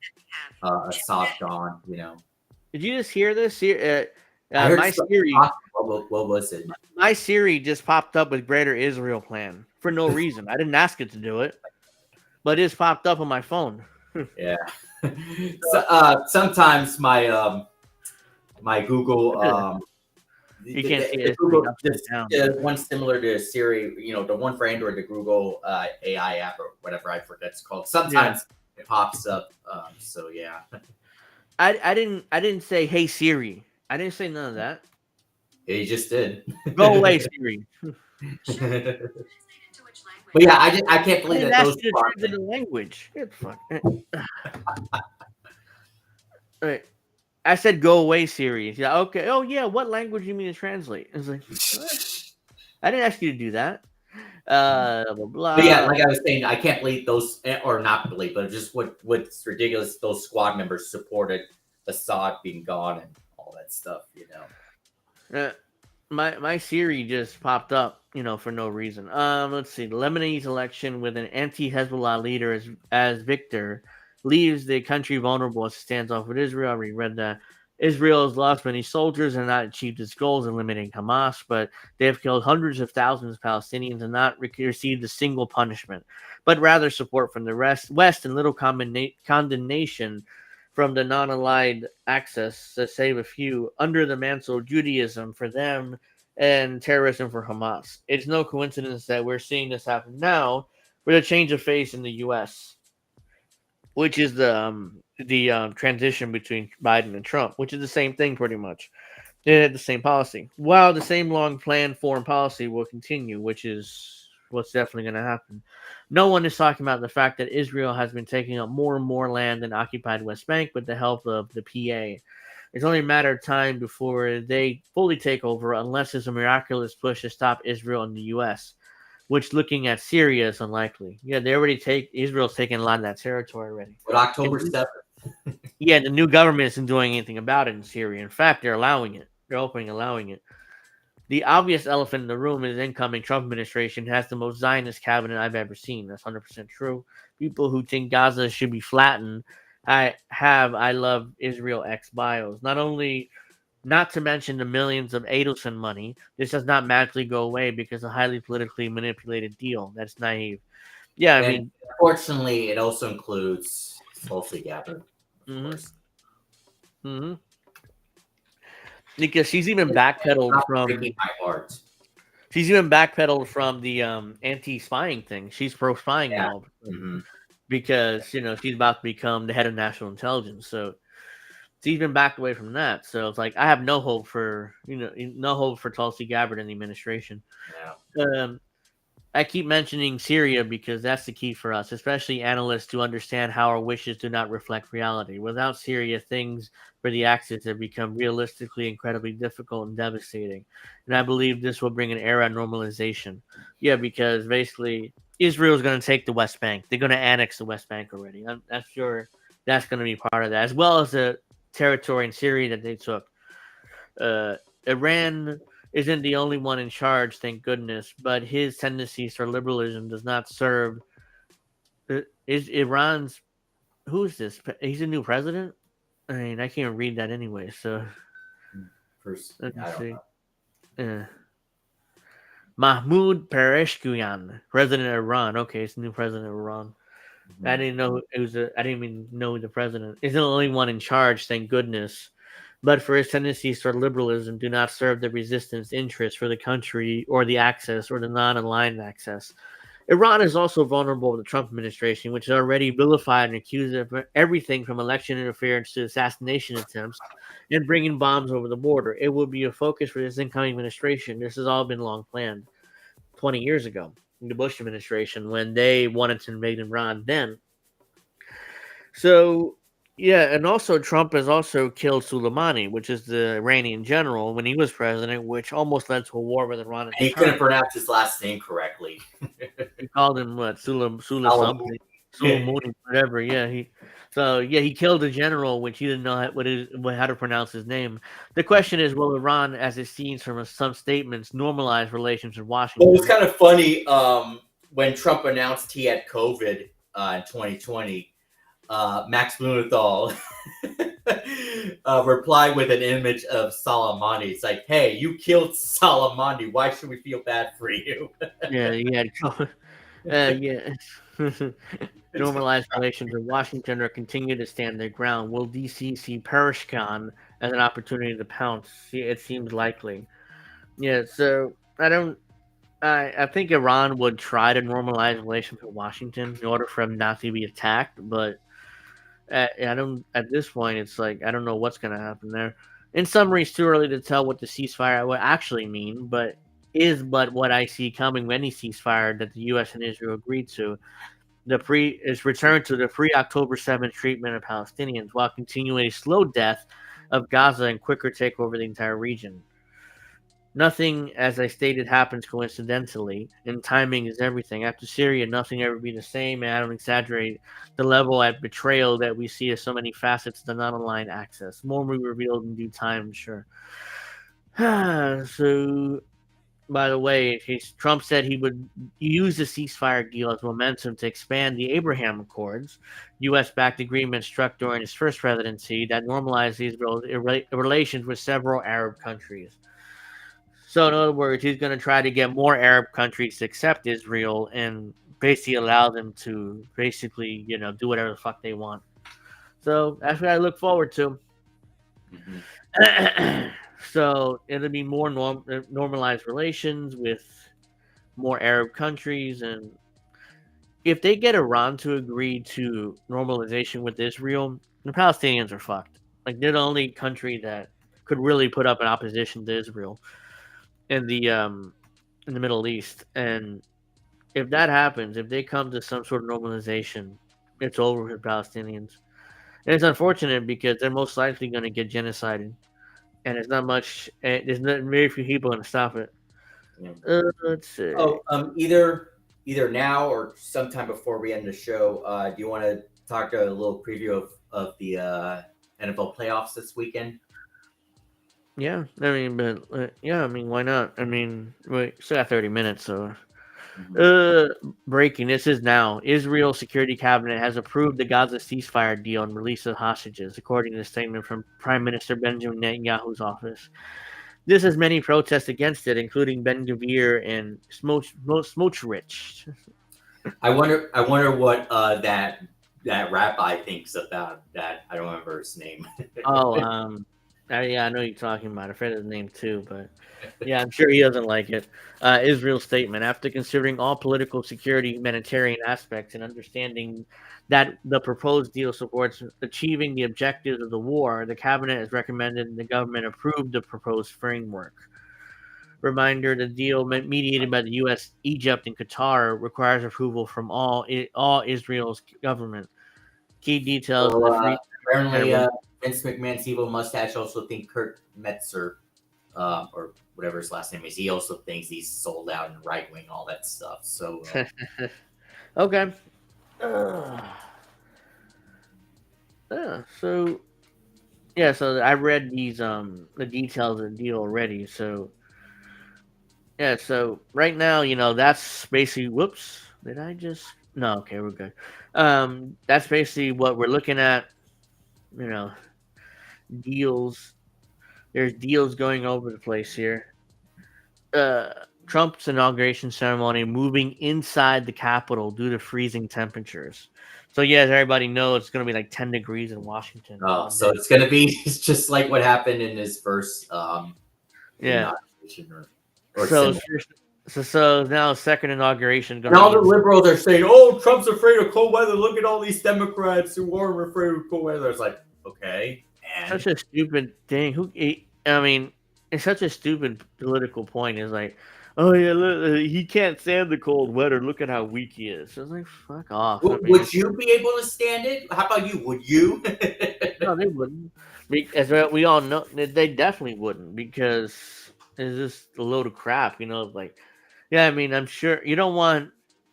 Assad gone. Did you just hear this? I heard My Siri. What was it? My Siri just popped up with Greater Israel plan for no reason. I didn't ask it to do it, but it just popped up on my phone. Yeah. Sometimes my my Google you can't see it. Google, one similar to Siri, the one for Android, the Google AI app or whatever I forget it's called. Sometimes it pops up. So yeah. I didn't say hey Siri. I didn't say none of that. Yeah, you just did. Go away, Siri. But yeah, I can't believe that those translate the language. Right. I said go away, Siri. Yeah, okay. Oh yeah, what language do you mean to translate? I was like, what? I didn't ask you to do that. Blah, blah. But yeah, like I was saying, I can't believe those, or not believe, but just what's ridiculous. Those squad members supported Assad being gone and all that stuff. My Siri just popped up, for no reason. Let's see. The Lebanese election with an anti-Hezbollah leader as victor leaves the country vulnerable as it stands off with Israel. We read that Israel has lost many soldiers and not achieved its goals in eliminating Hamas, but they have killed hundreds of thousands of Palestinians and not received a single punishment, but rather support from the West and little condemnation from the non-allied access, to save a few, under the mantle of Judaism for them and terrorism for Hamas. It's no coincidence that we're seeing this happen now with a change of face in the U.S., which is the transition between Biden and Trump, which is the same thing pretty much. They had the same policy. While the same long-planned foreign policy will continue, which is what's definitely going to happen. No one is talking about the fact that Israel has been taking up more and more land in occupied West Bank with the help of the PA. It's only a matter of time before they fully take over, unless there's a miraculous push to stop Israel in the U.S., which, looking at Syria, is unlikely. Yeah, Israel's taking a lot of that territory already. But October 7th. Yeah, the new government isn't doing anything about it in Syria. In fact, they're allowing it. They're allowing it. The obvious elephant in the room is the incoming Trump administration has the most Zionist cabinet I've ever seen. That's 100% true. People who think Gaza should be flattened I love Israel X bios. Not to mention the millions of Adelson money. This does not magically go away because of a highly politically manipulated deal. That's naive. Yeah, I mean, unfortunately, it also includes Tulsi Gabbard. Because she's even backpedaled from the anti-spying thing. She's pro-spying now because she's about to become the head of national intelligence. So she's even backed away from that. So it's like I have no hope for Tulsi Gabbard in the administration. Yeah. I keep mentioning Syria because that's the key for us, especially analysts, to understand how our wishes do not reflect reality. Without Syria, things for the Axis have become realistically incredibly difficult and devastating. And I believe this will bring an era of normalization. Yeah, because basically Israel is going to take the West Bank. They're going to annex the West Bank already. I'm sure that's going to be part of that, as well as the territory in Syria that they took. Iran isn't the only one in charge, thank goodness, but his tendencies for liberalism does not serve. Is Iran's? Who's this? He's a new president. I mean, I can't read that anyway. So, let me see. Mahmoud Pezeshkian, president of Iran. Okay, it's the new president of Iran. I didn't know it was. I didn't even know the president. Isn't the only one in charge, thank goodness. But for his tendencies toward liberalism do not serve the resistance interests for the country or the access or the non-aligned access. Iran is also vulnerable to the Trump administration, which is already vilified and accused of everything from election interference to assassination attempts and bringing bombs over the border. It will be a focus for this incoming administration. This has all been long planned 20 years ago in the Bush administration when they wanted to invade Iran then. So, yeah, and also Trump has also killed Soleimani, which is the Iranian general, when he was president, which almost led to a war with Iran. And he couldn't pronounce his last name correctly. He called him what? Soleimani, whatever. Yeah, So yeah, he killed a general, which he didn't know how to pronounce his name. The question is, will Iran, as it seems from some statements, normalize relations with Washington? Well, it was kind of funny when Trump announced he had COVID in 2020. Max Blumenthal replied with an image of Soleimani. It's like, hey, you killed Soleimani. Why should we feel bad for you? Yeah, yeah. Normalized relations with Washington or continue to stand their ground. Will DC see Perishkan as an opportunity to pounce? It seems likely. Yeah, so I think Iran would try to normalize relations with Washington in order for him not to be attacked, but at this point, it's like I don't know what's going to happen there. In summary, it's too early to tell what the ceasefire will actually mean, but what I see coming with any ceasefire that the U.S. and Israel agreed to. Is return to the pre-October 7th treatment of Palestinians while continuing a slow death of Gaza and quicker takeover of the entire region. Nothing, as I stated, happens coincidentally, and timing is everything. After Syria, nothing ever be the same, and I don't exaggerate the level of betrayal that we see as so many facets of the non-aligned axis. More will be revealed in due time, I'm sure. So, by the way, Trump said he would use the ceasefire deal as momentum to expand the Abraham Accords, U.S.-backed agreement struck during his first presidency that normalized Israel's relations with several Arab countries. So, in other words, he's going to try to get more Arab countries to accept Israel and basically allow them to basically, do whatever the fuck they want. So, that's what I look forward to. Mm-hmm. So it'll be more normalized relations with more Arab countries, and if they get Iran to agree to normalization with Israel, the Palestinians are fucked. Like they're the only country that could really put up an opposition to Israel in the Middle East, and if that happens, if they come to some sort of normalization, it's over with Palestinians, and it's unfortunate because they're most likely going to get genocided. And it's not much. There's not very few people going to stop it. Yeah. Let's see. Either now or sometime before we end the show, do you want to talk a little preview of the NFL playoffs this weekend? Yeah, I mean, why not? I mean, we still got 30 minutes, so. Breaking. This is now. Israel Security Cabinet has approved the Gaza ceasefire deal and release of hostages, according to a statement from Prime Minister Benjamin Netanyahu's office. This has many protests against it, including Ben Gvir and Smotrich. I wonder what that rabbi thinks about that. I don't remember his name. Yeah, I know you're talking about. I've heard his name too, but yeah, I'm sure he doesn't like it. Israel's statement: after considering all political, security, humanitarian aspects, and understanding that the proposed deal supports achieving the objectives of the war, the cabinet has recommended the government approve the proposed framework. Reminder: the deal mediated by the U.S., Egypt, and Qatar requires approval from all Israel's government. Key details: apparently. Vince McMahon's evil mustache also thinks Kurt Metzer, or whatever his last name is, he also thinks he's sold out and right wing, all that stuff. So, okay. So I read these the details of the deal already. So yeah, so right now, that's basically. Whoops, did I just? No, okay, we're good. That's basically what we're looking at. Deals. There's deals going over the place here. Trump's inauguration ceremony moving inside the Capitol due to freezing temperatures. So yeah, as everybody knows, it's going to be like 10 degrees in Washington. Oh, so it's going to be just like what happened in his first inauguration or So now second inauguration. And all the liberals are saying, "Oh, Trump's afraid of cold weather. Look at all these Democrats who are afraid of cold weather." It's like, okay. Such a stupid thing. It's such a stupid political point. It's like, oh yeah, look, he can't stand the cold weather. Look at how weak he is. So it's like, fuck off. Would you be able to stand it? How about you? Would you? No, they wouldn't. As we all know, they definitely wouldn't because it's just a load of crap. Like, yeah, I'm sure you don't want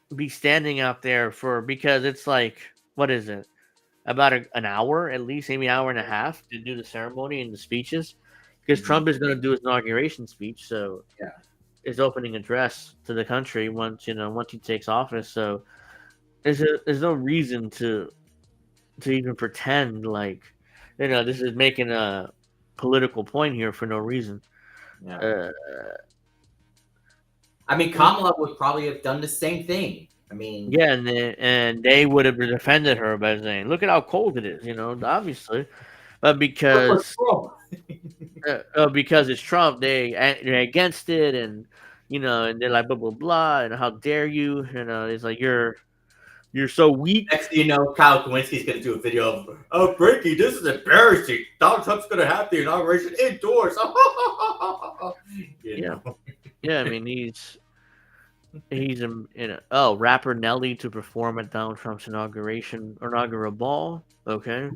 to be standing out there because it's like, what is it? about an hour, at least maybe an hour and a half, to do the ceremony and the speeches, because Trump is going to do his inauguration speech. So his opening address to the country once he takes office. So there's no reason to even pretend like this is making a political point here for no reason. Yeah. I mean, Kamala would probably have done the same thing. I mean, yeah, and they would have defended her by saying, "Look at how cold it is," obviously, but because it's Trump, they're against it, and and they're like blah blah blah, and how dare you? It's like you're so weak. Next thing you know, Kyle Kowinski's going to do a video of, "Oh, Bricky, this is embarrassing. Donald Trump's going to have the inauguration indoors." Yeah, I mean he's rapper Nelly to perform at Donald Trump's inaugural ball. Okay,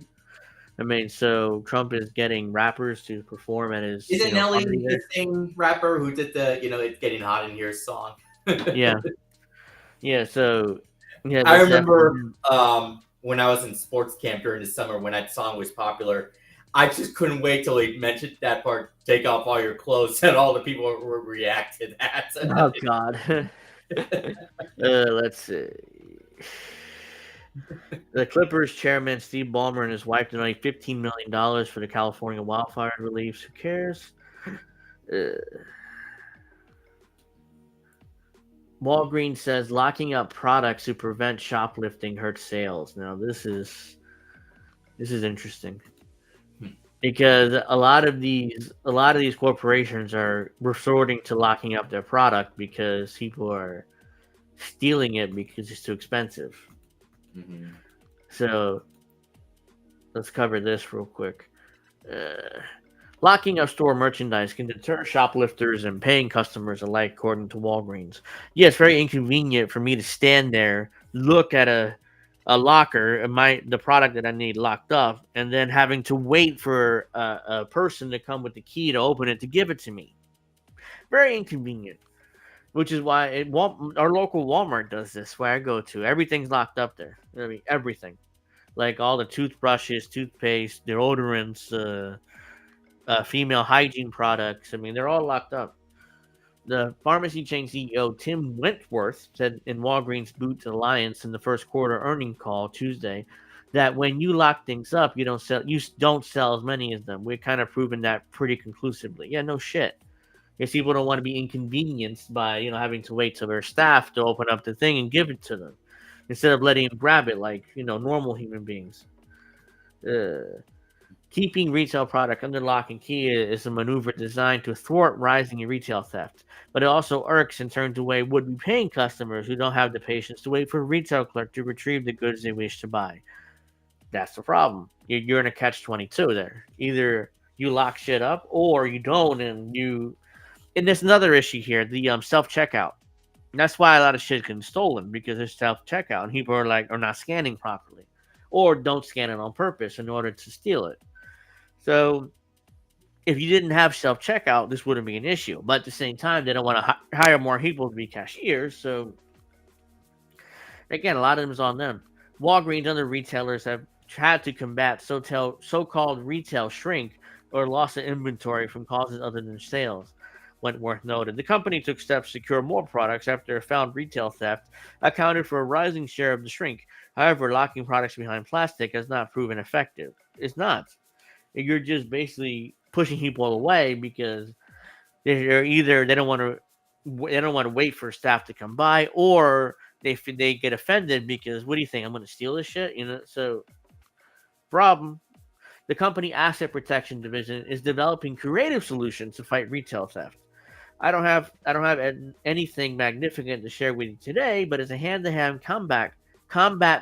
I mean, so Trump is getting rappers to perform at his. Isn't Nelly the same rapper who did the "It's Getting Hot in Here" song? Yeah. So I remember when I was in sports camp during the summer when that song was popular. I just couldn't wait till he mentioned that part. Take off all your clothes, and all the people were react to that. Oh God. Let's see. The Clippers chairman Steve Ballmer and his wife donated $15 million for the California wildfire relief. Who cares? Walgreens says locking up products to prevent shoplifting hurts sales. Now this is interesting because a lot of these corporations are resorting to locking up their product because people are stealing it because it's too expensive. Mm-hmm. So let's cover this real quick. Locking up store merchandise can deter shoplifters and paying customers alike, according to Walgreens. Yeah, it's very inconvenient for me to stand there, look at a locker, the product that I need locked up, and then having to wait for a person to come with the key to open it to give it to me. Very inconvenient. Which is why our local Walmart does this, where I go to. Everything's locked up there. I mean, everything. Like all the toothbrushes, toothpaste, deodorants, female hygiene products. I mean, they're all locked up. The pharmacy chain CEO Tim Wentworth said in Walgreens Boots Alliance in the first quarter earnings call Tuesday that when you lock things up, you don't sell as many as them. We're kind of proven that pretty conclusively. Yeah, no shit. Because people don't want to be inconvenienced by having to wait till their staff to open up the thing and give it to them instead of letting them grab it like normal human beings. Keeping retail product under lock and key is a maneuver designed to thwart rising retail theft, but it also irks and turns away would-be paying customers who don't have the patience to wait for a retail clerk to retrieve the goods they wish to buy. That's the problem. You're in a catch-22 there. Either you lock shit up or you don't, and there's another issue here, the self-checkout. That's why a lot of shit gets stolen, because there's self-checkout and people are not scanning properly or don't scan it on purpose in order to steal it. So if you didn't have self-checkout, this wouldn't be an issue. But at the same time, they don't want to hire more people to be cashiers. So again, a lot of them is on them. Walgreens and other retailers have had to combat so-called retail shrink or loss of inventory from causes other than sales. Wentworth noted. The company took steps to secure more products after it found retail theft accounted for a rising share of the shrink. However, locking products behind plastic has not proven effective. It's not. You're just basically pushing people away because they don't want to wait for staff to come by, or they get offended because what do you think, I'm going to steal this shit? So problem. The company asset protection division is developing creative solutions to fight retail theft. I don't have anything magnificent to share with you today, but it's a hand-to-hand combat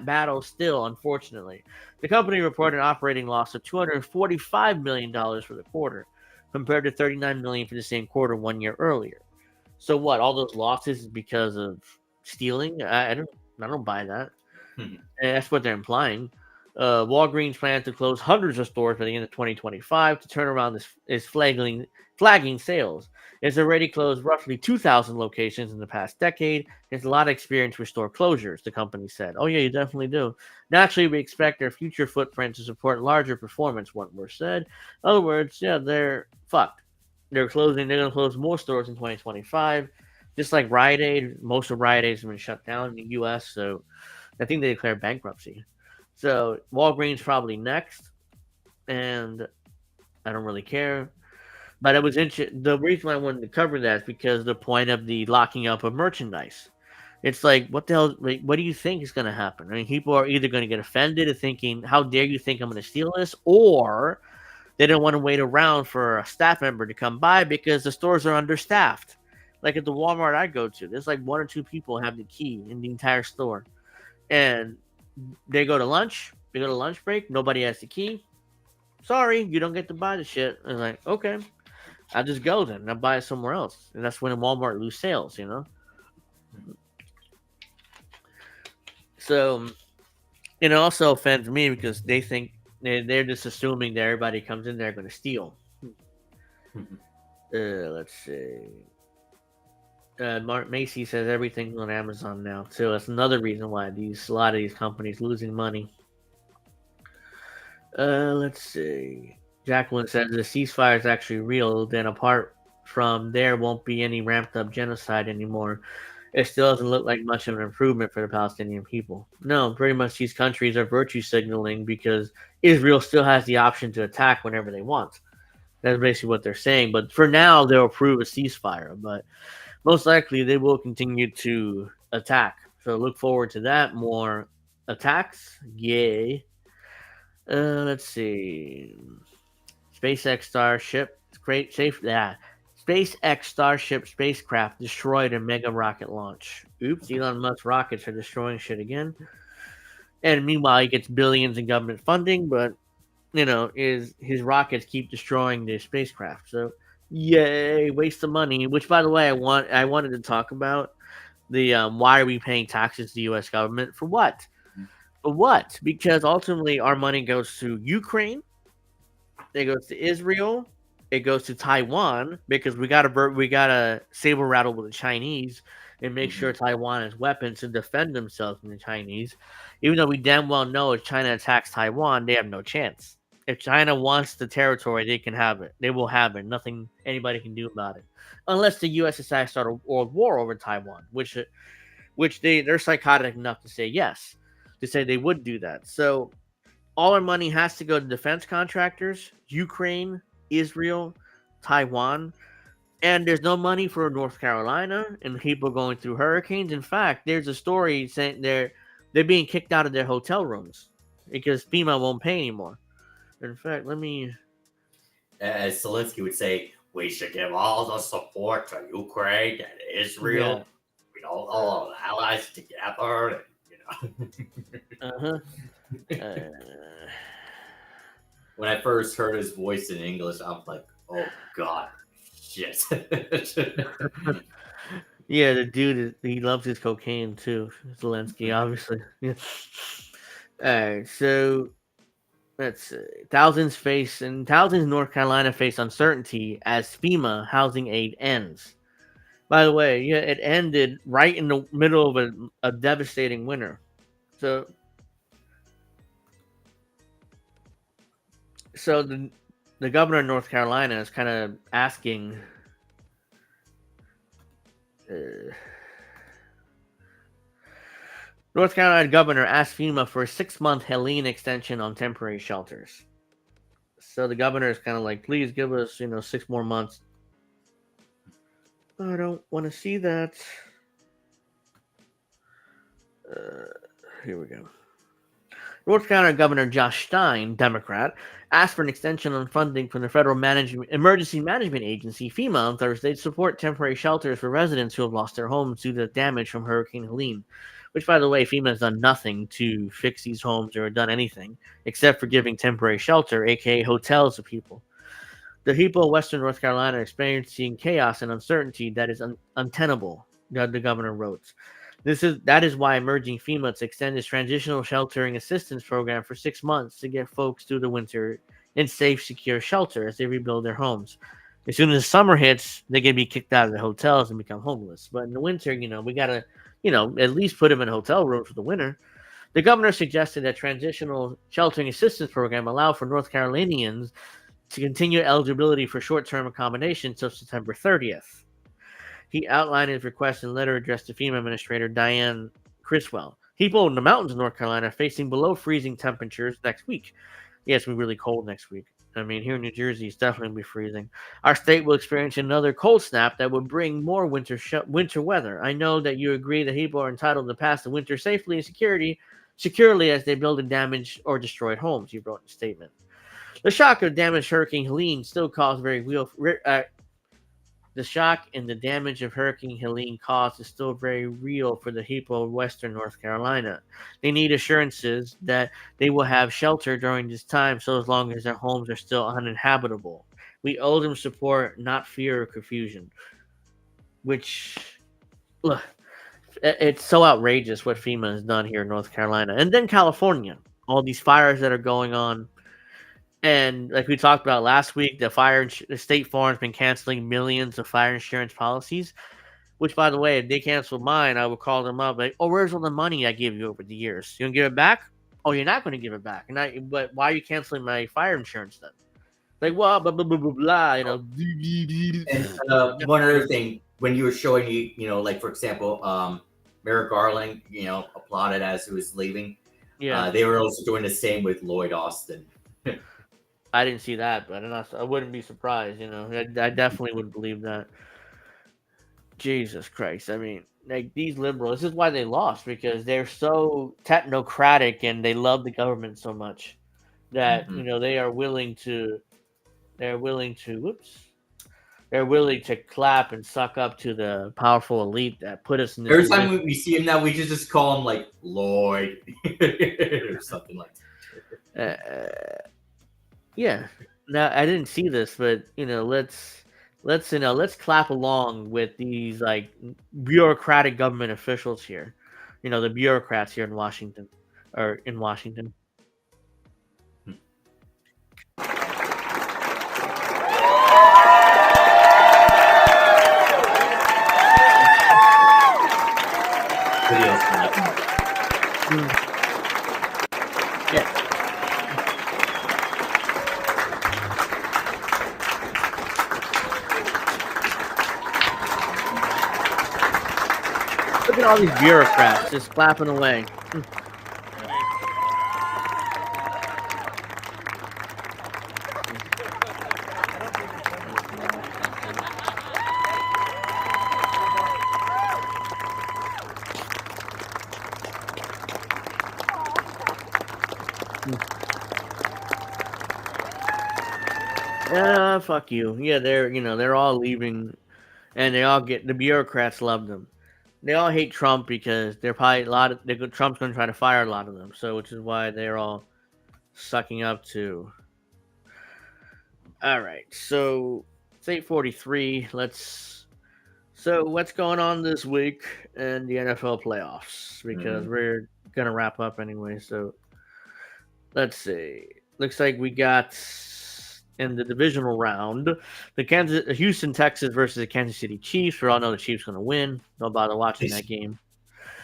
battle still, unfortunately. The company reported an operating loss of $245 million for the quarter, compared to $39 million for the same quarter 1 year earlier. So what? All those losses is because of stealing? I don't buy that. And that's what they're implying. Walgreens plans to close hundreds of stores by the end of 2025 to turn around its flagging sales. It's already closed roughly 2,000 locations in the past decade. There's a lot of experience with store closures, the company said. Oh, yeah, you definitely do. Naturally, we expect their future footprint to support larger performance, Wentworth said. In other words, yeah, they're fucked. They're going to close more stores in 2025. Just like Rite Aid, most of Rite Aid has been shut down in the U.S., so I think they declared bankruptcy. So Walgreens probably next, and I don't really care. But it was the reason why I wanted to cover that is because the point of the locking up of merchandise. It's like, what the hell? Like, what do you think is going to happen? I mean, people are either going to get offended and thinking, "How dare you think I'm going to steal this?" or they don't want to wait around for a staff member to come by because the stores are understaffed. Like at the Walmart I go to, there's like 1 or 2 people have the key in the entire store, and they go to lunch. They go to lunch break. Nobody has the key. Sorry, you don't get to buy the shit. And like, okay, I'll just go then. I'll buy it somewhere else. And that's when Walmart lose sales, you know? So, it also offends me because they think they're just assuming that everybody comes in there going to steal. Let's see. Mark Macy says everything's on Amazon now too. That's another reason why a lot of these companies losing money. Let's see. Jacqueline says the ceasefire is actually real. Then apart from there, won't be any ramped up genocide anymore. It still doesn't look like much of an improvement for the Palestinian people. No, pretty much these countries are virtue signaling because Israel still has the option to attack whenever they want. That's basically what they're saying. But for now, they'll approve a ceasefire. But most likely, they will continue to attack. So look forward to that. More attacks. Yay. Let's see. SpaceX Starship. Great. Safe. Yeah. SpaceX Starship spacecraft destroyed a mega rocket launch. Oops. Elon Musk rockets are destroying shit again. And meanwhile, he gets billions in government funding, but his rockets keep destroying the spacecraft. So, yay, waste of money. Which, by the way, I wanted to talk about the why are we paying taxes to the U.S. government for what? For what? Because ultimately, our money goes to Ukraine. It goes to Israel. It goes to Taiwan because we gotta saber rattle with the Chinese and make sure Taiwan has weapons to defend themselves from the Chinese. Even though we damn well know if China attacks Taiwan, they have no chance. If China wants the territory, they can have it. They will have it. Nothing anybody can do about it, unless the U.S. decides to start a world war over Taiwan, which they're psychotic enough to say yes, to say they would do that. So all our money has to go to defense contractors, Ukraine, Israel, Taiwan, and there's no money for North Carolina and people going through hurricanes. In fact, there's a story saying they're being kicked out of their hotel rooms because FEMA won't pay anymore. In fact, as Zelensky would say, we should give all the support to Ukraine and Israel. Yeah. All the allies together. When I first heard his voice in English, I'm like, oh God, shit. Yeah, the dude, he loves his cocaine too. Zelensky, obviously. Yeah. All right, so let's see. Thousands in North Carolina face uncertainty as FEMA housing aid ends. By the way, yeah, it ended right in the middle of a devastating winter. So the governor of North Carolina is kind of asking North Carolina governor asked FEMA for a 6-month Helene extension on temporary shelters. So the governor is kind of like, please give us, 6 more months. I don't want to see that. Here we go. North Carolina Governor Josh Stein, Democrat, asked for an extension on funding from the Federal Emergency Management Agency, FEMA, on Thursday to support temporary shelters for residents who have lost their homes due to damage from Hurricane Helene. Which, by the way, FEMA has done nothing to fix these homes or done anything except for giving temporary shelter, aka hotels, to people. The people of Western North Carolina are experiencing chaos and uncertainty that is untenable, the governor wrote. That is why I'm urging FEMA to extend its transitional sheltering assistance program for 6 months to get folks through the winter in safe, secure shelter as they rebuild their homes. As soon as summer hits, they can be kicked out of the hotels and become homeless. But in the winter, we gotta, at least put them in a hotel room for the winter. The governor suggested that transitional sheltering assistance program allow for North Carolinians to continue eligibility for short-term accommodation until September 30th. He outlined his request in a letter addressed to FEMA Administrator Diane Criswell. People in the mountains of North Carolina are facing below freezing temperatures next week. Yeah, it's going to be really cold next week. I mean, here in New Jersey, it's definitely going to be freezing. Our state will experience another cold snap that will bring more winter weather. I know that you agree that people are entitled to pass the winter safely and securely as they build and damage or destroyed homes, he wrote in a statement. The shock of damaged Hurricane Helene still caused the shock and the damage of Hurricane Helene caused is still very real for the people of Western North Carolina. They need assurances that they will have shelter during this time, so as long as their homes are still uninhabitable. We owe them support, not fear or confusion. Which, look, it's so outrageous what FEMA has done here in North Carolina. And then California, all these fires that are going on. And like we talked about last week, the State Farm has been canceling millions of fire insurance policies. Which, by the way, if they cancel mine, I would call them up like, "Oh, where's all the money I gave you over the years? You gonna give it back? Oh, you're not going to give it back. But why are you canceling my fire insurance then? Like, well, blah blah blah blah blah. And one other thing, when you were showing like for example, Merrick Garland, applauded as he was leaving. Yeah, they were also doing the same with Lloyd Austin. I didn't see that, but I wouldn't be surprised. I definitely would believe that. Jesus Christ! I mean, like these liberals. This is why they lost, because they're so technocratic and they love the government so much that they're willing to clap and suck up to the powerful elite that put us in this. Every time we see him now, we just call him like Lloyd or something like that. Yeah. Now I didn't see this, but let's clap along with these like bureaucratic government officials here. The bureaucrats here in Washington. Look at all these bureaucrats just clapping away. Fuck you. Yeah, they're all leaving, and the bureaucrats love them. They all hate Trump because they're probably Trump's going to try to fire a lot of them. So, which is why they're all sucking up to. All right, so it's 8:43. So what's going on this week in the NFL playoffs? Because we're gonna wrap up anyway. So let's see. Looks like we got in the divisional round the Houston Texans versus the Kansas City Chiefs. We all know the Chiefs going to win. Don't bother watching that game.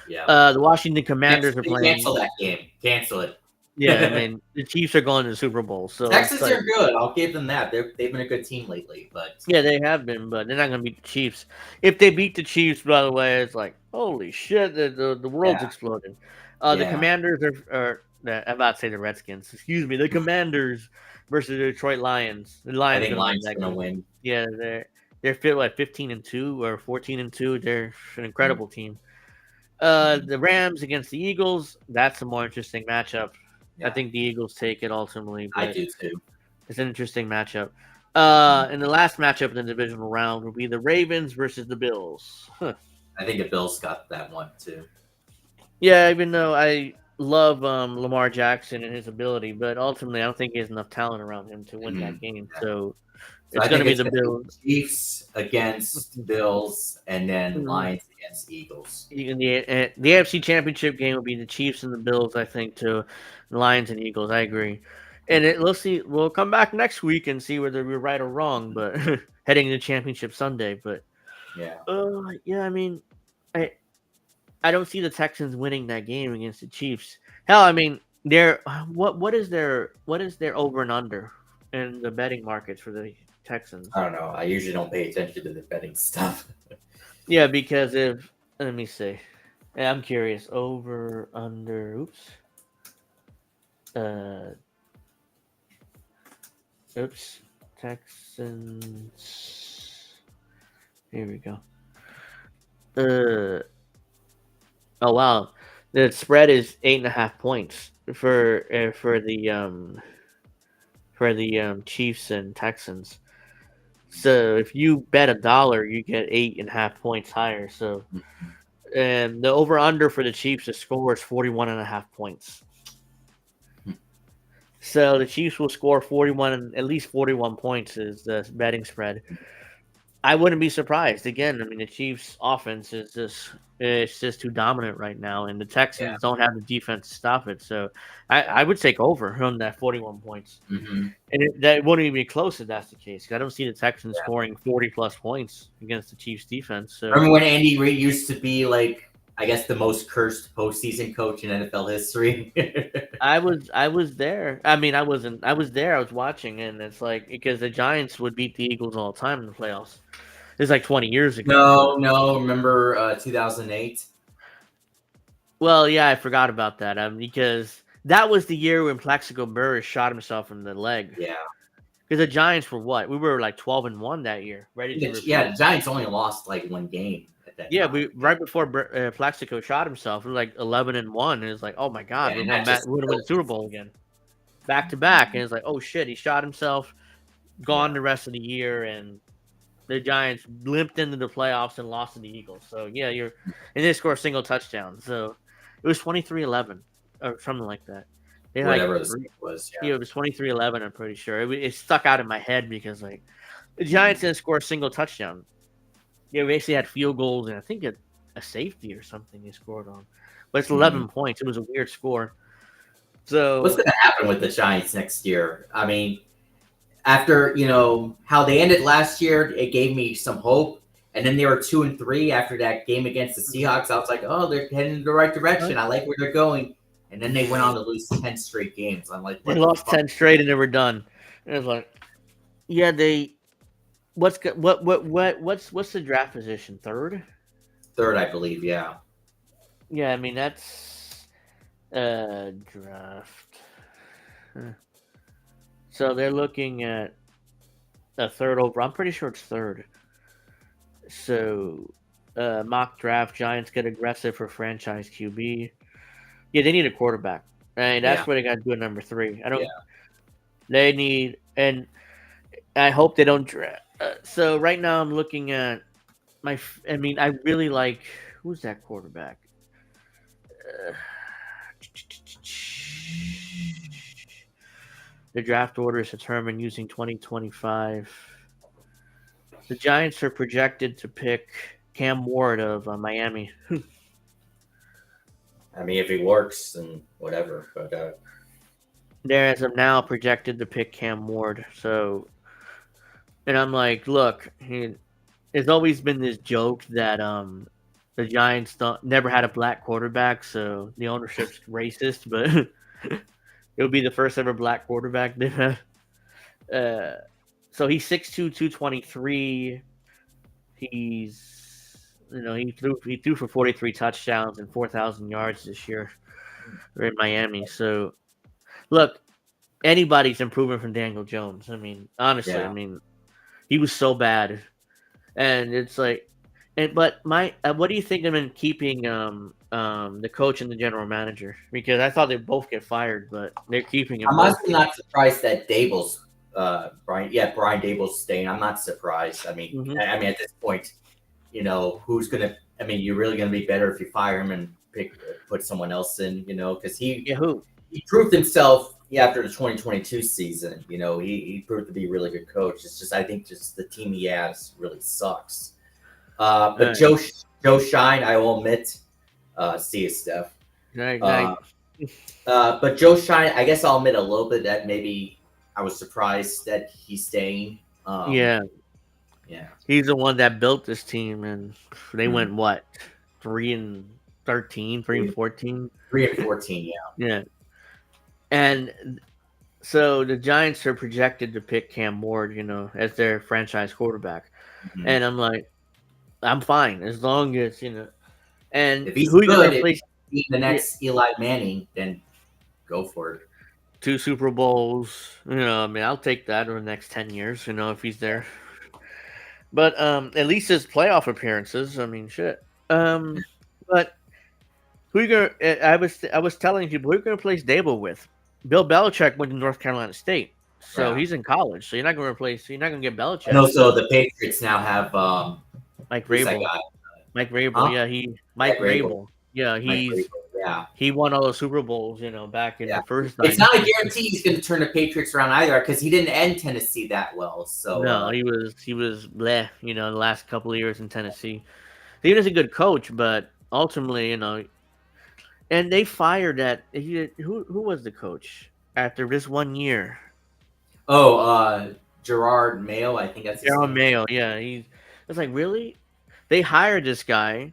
Yeah. The Washington Commanders are playing. Cancel that game. Cancel it. Yeah, I mean the Chiefs are going to the Super Bowl. So Texans are good. I'll give them that. They've been a good team lately, but yeah, they have been, but they're not going to beat the Chiefs. If they beat the Chiefs, by the way, it's like holy shit, the world's exploding. The Commanders are I'm about to say the Redskins. Excuse me, the Commanders versus the Detroit Lions. The Lions. I think Lions going to win. Yeah, they're 15-2 or 14-2. They're an incredible team. The Rams against the Eagles. That's a more interesting matchup. Yeah. I think the Eagles take it ultimately. I do too. It's an interesting matchup. And the last matchup in the divisional round will be the Ravens versus the Bills. I think the Bills got that one too. Yeah, even though I love Lamar Jackson and his ability, but ultimately I don't think he has enough talent around him to win that game. So So it's I going to think be the Bills. Chiefs against Bills, and then Lions against Eagles. The AFC Championship game will be the Chiefs and the Bills, I think, too. Lions and Eagles, I agree. And let's see. We'll come back next week and see whether we're right or wrong. But heading to Championship Sunday, but yeah, I mean, I don't see the Texans winning that game against the Chiefs. Hell, I mean, what is their over and under in the betting markets for the Texans? I don't know. I usually don't pay attention to the betting stuff. Yeah, because let me see. I'm curious. Over, under. Oops. Texans. Here we go. Oh wow, the spread is 8.5 points for the Chiefs and Texans. So if you bet $1, you get 8.5 points higher. So, and the over under for the Chiefs, the score is 41.5 points. So the Chiefs will score at least 41 points is the betting spread. I wouldn't be surprised. Again, I mean the Chiefs' offense is just too dominant right now, and the Texans don't have the defense to stop it. So I would take over on that 41 points, and that wouldn't even be close if that's the case. I don't see the Texans scoring 40+ points against the Chiefs' defense. So remember when Andy Reid used to be like, I guess, the most cursed postseason coach in NFL history? I was there. I mean, I wasn't. I was there. I was watching, and it's like because the Giants would beat the Eagles all the time in the playoffs. It's like 20 years ago. No. Remember 2008? Well, yeah, I forgot about that. Because that was the year when Plaxico Burress shot himself in the leg. Yeah. Because the Giants were what? We were like 12-1 that year. The Giants only lost like one game. Yeah, right before Plaxico shot himself, we were like 11-1, and it's like, oh my god, we're going to win the Super Bowl again, back to back, and it's like, oh shit, he shot himself, gone the rest of the year, and the Giants limped into the playoffs and lost to the Eagles. So yeah, and they scored a single touchdown, so it was 23-11 or something like that. Whatever the score was, yeah, it was 23-11. I'm pretty sure it stuck out in my head because like the Giants didn't score a single touchdown. Yeah, we actually had field goals and I think a safety or something they scored on. But it's 11 points. It was a weird score. So what's going to happen with the Giants next year? I mean, after, how they ended last year, it gave me some hope. And then they were 2-3 after that game against the Seahawks. I was like, oh, they're heading in the right direction. I like where they're going. And then they went on to lose 10 straight games. I'm like, they lost 10 straight and they were done. And it was like, yeah, what's the draft position? Third, I believe. Yeah. Yeah, I mean that's draft. So they're looking at a third over. I'm pretty sure it's third. So mock draft. Giants get aggressive for franchise QB. Yeah, they need a quarterback. And that's what they got to do at number 3. They need, and I hope they don't draft. So right now I'm looking at I really like, who's that quarterback? The draft order is determined using 2025. The Giants are projected to pick Cam Ward of Miami. I mean, if he works, then whatever. But they're as of now projected to pick Cam Ward. So, and I'm like, look, there's always been this joke that the Giants never had a black quarterback, so the ownership's racist, but it'll be the first ever black quarterback they've had. So he's 6'2", 223. He's he threw for 43 touchdowns and 4,000 yards this year in Miami. So look, anybody's improving from Daniel Jones. I mean, honestly, I mean, he was so bad, and it's like, but what do you think of him keeping the coach and the general manager? Because I thought they'd both get fired, but they're keeping him. I'm honestly not surprised that Brian Dable's staying. I'm not surprised. I mean, at this point, who's gonna? I mean, you're really gonna be better if you fire him and put someone else in. Because he proved himself. after the 2022 season, he proved to be a really good coach. It's just I think just the team he has really sucks. But Joe Shine, I will admit, see you, Steph. Right. But Joe Shine, I guess I'll admit a little bit that maybe I was surprised that he's staying. Yeah. He's the one that built this team, and they went what 3-13, 3-14, 3-14, yeah. And so the Giants are projected to pick Cam Ward, as their franchise quarterback, and I'm like, I'm fine as long as And if he's who are you good, going to if replace? he's the next Eli Manning, then go for it. 2 Super Bowls, I mean, I'll take that over the next 10 years, if he's there. But at least his playoff appearances, I mean, shit. But who you gonna? I was telling people who you gonna replace Dable with. Bill Belichick went to North Carolina State, so he's in college. So you're not gonna replace. You're not gonna get Belichick. And also, the Patriots now have Mike Vrabel. Mike Vrabel, yeah, Mike Vrabel. Yeah, he won all the Super Bowls, back in the first. It's not a guarantee he's going to turn the Patriots around either, because he didn't end Tennessee that well. So no, he was bleh, the last couple of years in Tennessee. He was a good coach, but ultimately, and they fired that. Who was the coach after this 1 year? Oh, Gerard Mayo, I think that's his Gerard name. Mayo. Yeah, it's like, really? They hired this guy,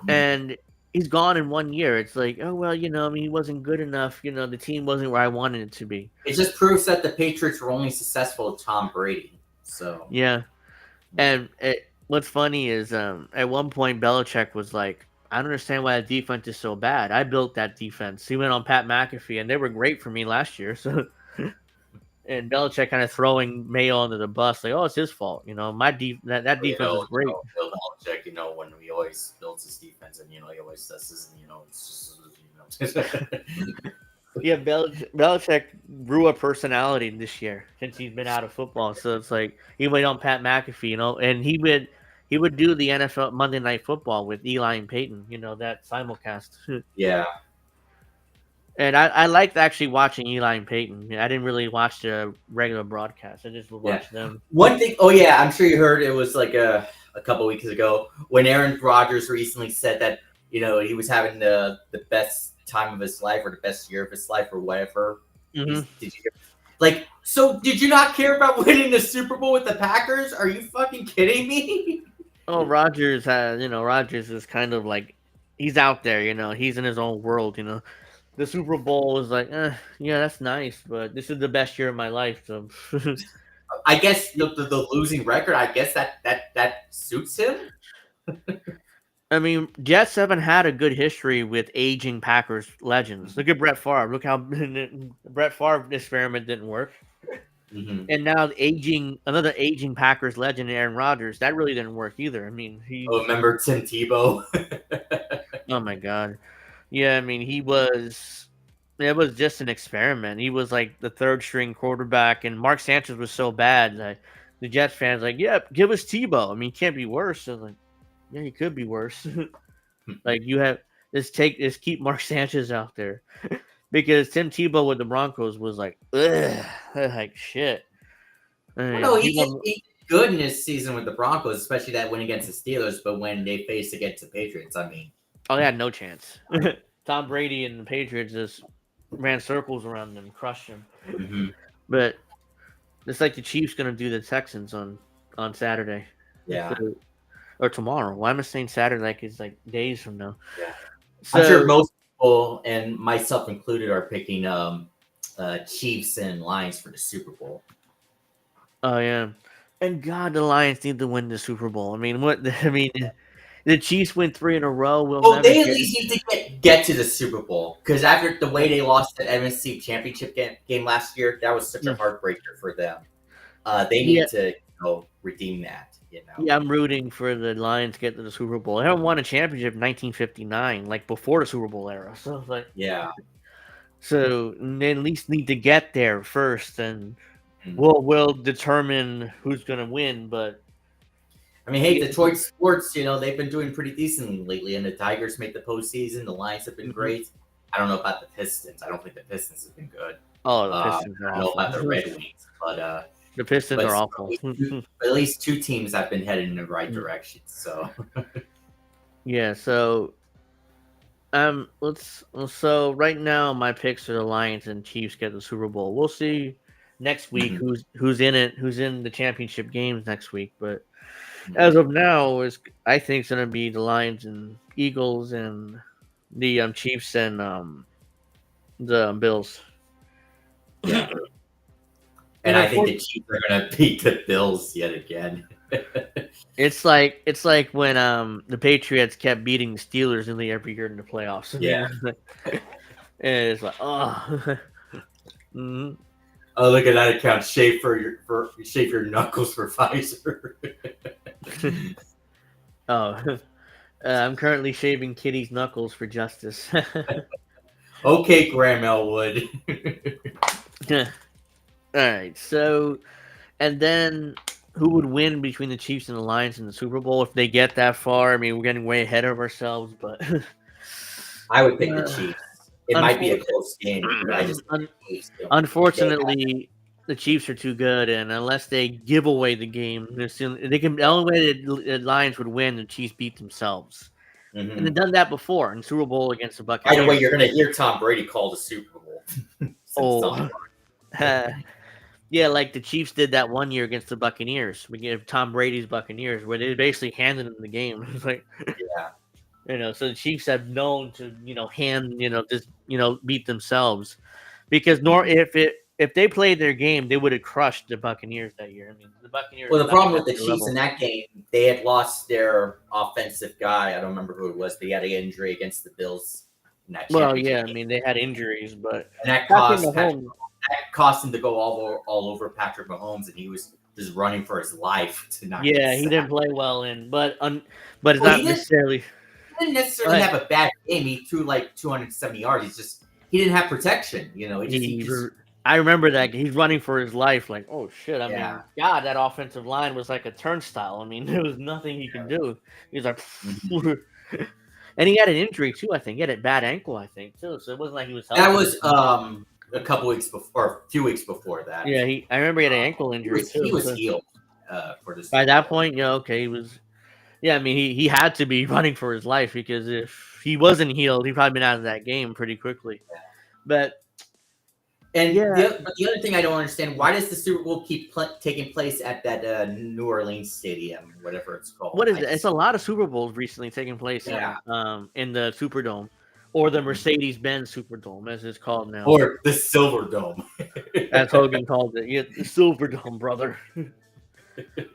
and he's gone in 1 year. It's like, oh well, I mean, he wasn't good enough. The team wasn't where I wanted it to be. It just proves that the Patriots were only successful with Tom Brady. So yeah, and what's funny is at one point Belichick was like, I don't understand why that defense is so bad. I built that defense. He went on Pat McAfee, and they were great for me last year. So, and Belichick kind of throwing Mayo under the bus, like, oh, it's his fault. My that defense is great. Bill Belichick, when he always builds his defense, and he always says this, and it's just, Yeah, Belichick grew a personality this year since he's been out of football. So it's like he went on Pat McAfee, and he would do the NFL Monday Night Football with Eli and Peyton, that simulcast. Yeah. And I liked actually watching Eli and Peyton. I didn't really watch the regular broadcast. I just would watch them. One thing, oh yeah, I'm sure you heard it was like a couple weeks ago when Aaron Rodgers recently said that he was having the best time of his life or the best year of his life or whatever. Mm-hmm. Did you hear? So did you not care about winning the Super Bowl with the Packers? Are you fucking kidding me? Oh, Rodgers is kind of like, he's out there, he's in his own world, The Super Bowl is like, yeah, that's nice, but this is the best year of my life. So I guess the losing record, I guess that suits him. I mean, Jets haven't had a good history with aging Packers legends. Look at Brett Favre. Look how Brett Favre experiment didn't work. Mm-hmm. And now another aging Packers legend, Aaron Rodgers, that really didn't work either. I mean, remember Tim Tebow? Oh my God. Yeah, I mean, it was just an experiment. He was like the third string quarterback, and Mark Sanchez was so bad that the Jets fans like, yeah, give us Tebow. I mean, he can't be worse. So like, yeah, he could be worse. Like, you have keep Mark Sanchez out there. Because Tim Tebow with the Broncos was like, ugh, like shit. No, he did good in his season with the Broncos, especially that win against the Steelers. But when they faced against the Patriots, I mean, they had no chance. Tom Brady and the Patriots just ran circles around them, crushed them. Mm-hmm. But it's like the Chiefs going to do the Texans on Saturday. Yeah. Or tomorrow. Why am I saying Saturday? Like, it's like days from now. Yeah. So, I'm sure most people, and myself included, are picking Chiefs and Lions for the Super Bowl. Oh yeah, and God, the Lions need to win the Super Bowl. I mean, the Chiefs win 3 in a row. They at least need to get to the Super Bowl, because after the way they lost the NFC Championship game last year, that was such a heartbreaker for them. They need to redeem that. Yeah, I'm rooting for the Lions to get to the Super Bowl. They haven't won a championship in 1959, like before the Super Bowl era. So like, so they at least need to get there first, and we'll determine who's going to win. But I mean, hey, Detroit sports, they've been doing pretty decently lately, and the Tigers make the postseason. The Lions have been great. I don't know about the Pistons. I don't think the Pistons have been good. Oh, the Pistons are I don't know awful. about the Red Wings, but The Pistons are awful. at least two teams have been headed in the right direction. So Yeah, so so right now my picks are the Lions and Chiefs get the Super Bowl. We'll see next week who's in it, who's in the championship games next week. But as of now, I think it's gonna be the Lions and Eagles and the Chiefs and the Bills. yeah. And I think the Chiefs are going to beat the Bills yet again. It's like when the Patriots kept beating the Steelers nearly every year in the playoffs. Yeah. And it's like, oh. Oh, look at that account. Shave your knuckles for Pfizer. I'm currently shaving Kitty's knuckles for justice. Okay, Graham Elwood. All right, so, and then who would win between the Chiefs and the Lions in the Super Bowl if they get that far? I mean, we're getting way ahead of ourselves, but I would pick the Chiefs. It might be a close game, but I just unfortunately, the Chiefs are too good, and unless they give away the game, the only way the Lions would win, the Chiefs beat themselves. And they've done that before in Super Bowl against the Buccaneers. By the way, you're going to hear Tom Brady call the Super Bowl. Yeah, like the Chiefs did that one year against the Buccaneers. We gave Tom Brady's Buccaneers, where they basically handed them the game. It's like, so the Chiefs have known to, beat themselves, because if they played their game, they would have crushed the Buccaneers that year. I mean, the Buccaneers. Well, the problem with the Chiefs in that game, they had lost their offensive guy. I don't remember who it was, but he had an injury against the Bills in that championship game. I mean, they had injuries, but and that cost him to go all over Patrick Mahomes, and he was just running for his life to not. Yeah, he didn't play well but it's not necessarily. He didn't necessarily have a bad game. He threw like 270 yards. He didn't have protection. I remember that he's running for his life. Like, oh shit! I mean, God, that offensive line was like a turnstile. I mean, there was nothing he could do. He was like, and he had an injury too. I think he had a bad ankle. I think too. So it wasn't like he was. That was a couple weeks before, or a few weeks before that. Yeah, I remember he had an ankle injury too. He was healed for this. By that point, he was. Yeah, I mean, he had to be running for his life, because if he wasn't healed, he'd probably been out of that game pretty quickly. But. And the other thing I don't understand, why does the Super Bowl keep taking place at that New Orleans stadium, whatever it's called? What is it? It's a lot of Super Bowls recently taking place in the Superdome, or the Mercedes-Benz Superdome, as it's called now. Or the Silver Dome. As Hogan called it. Yeah, the Silverdome, brother.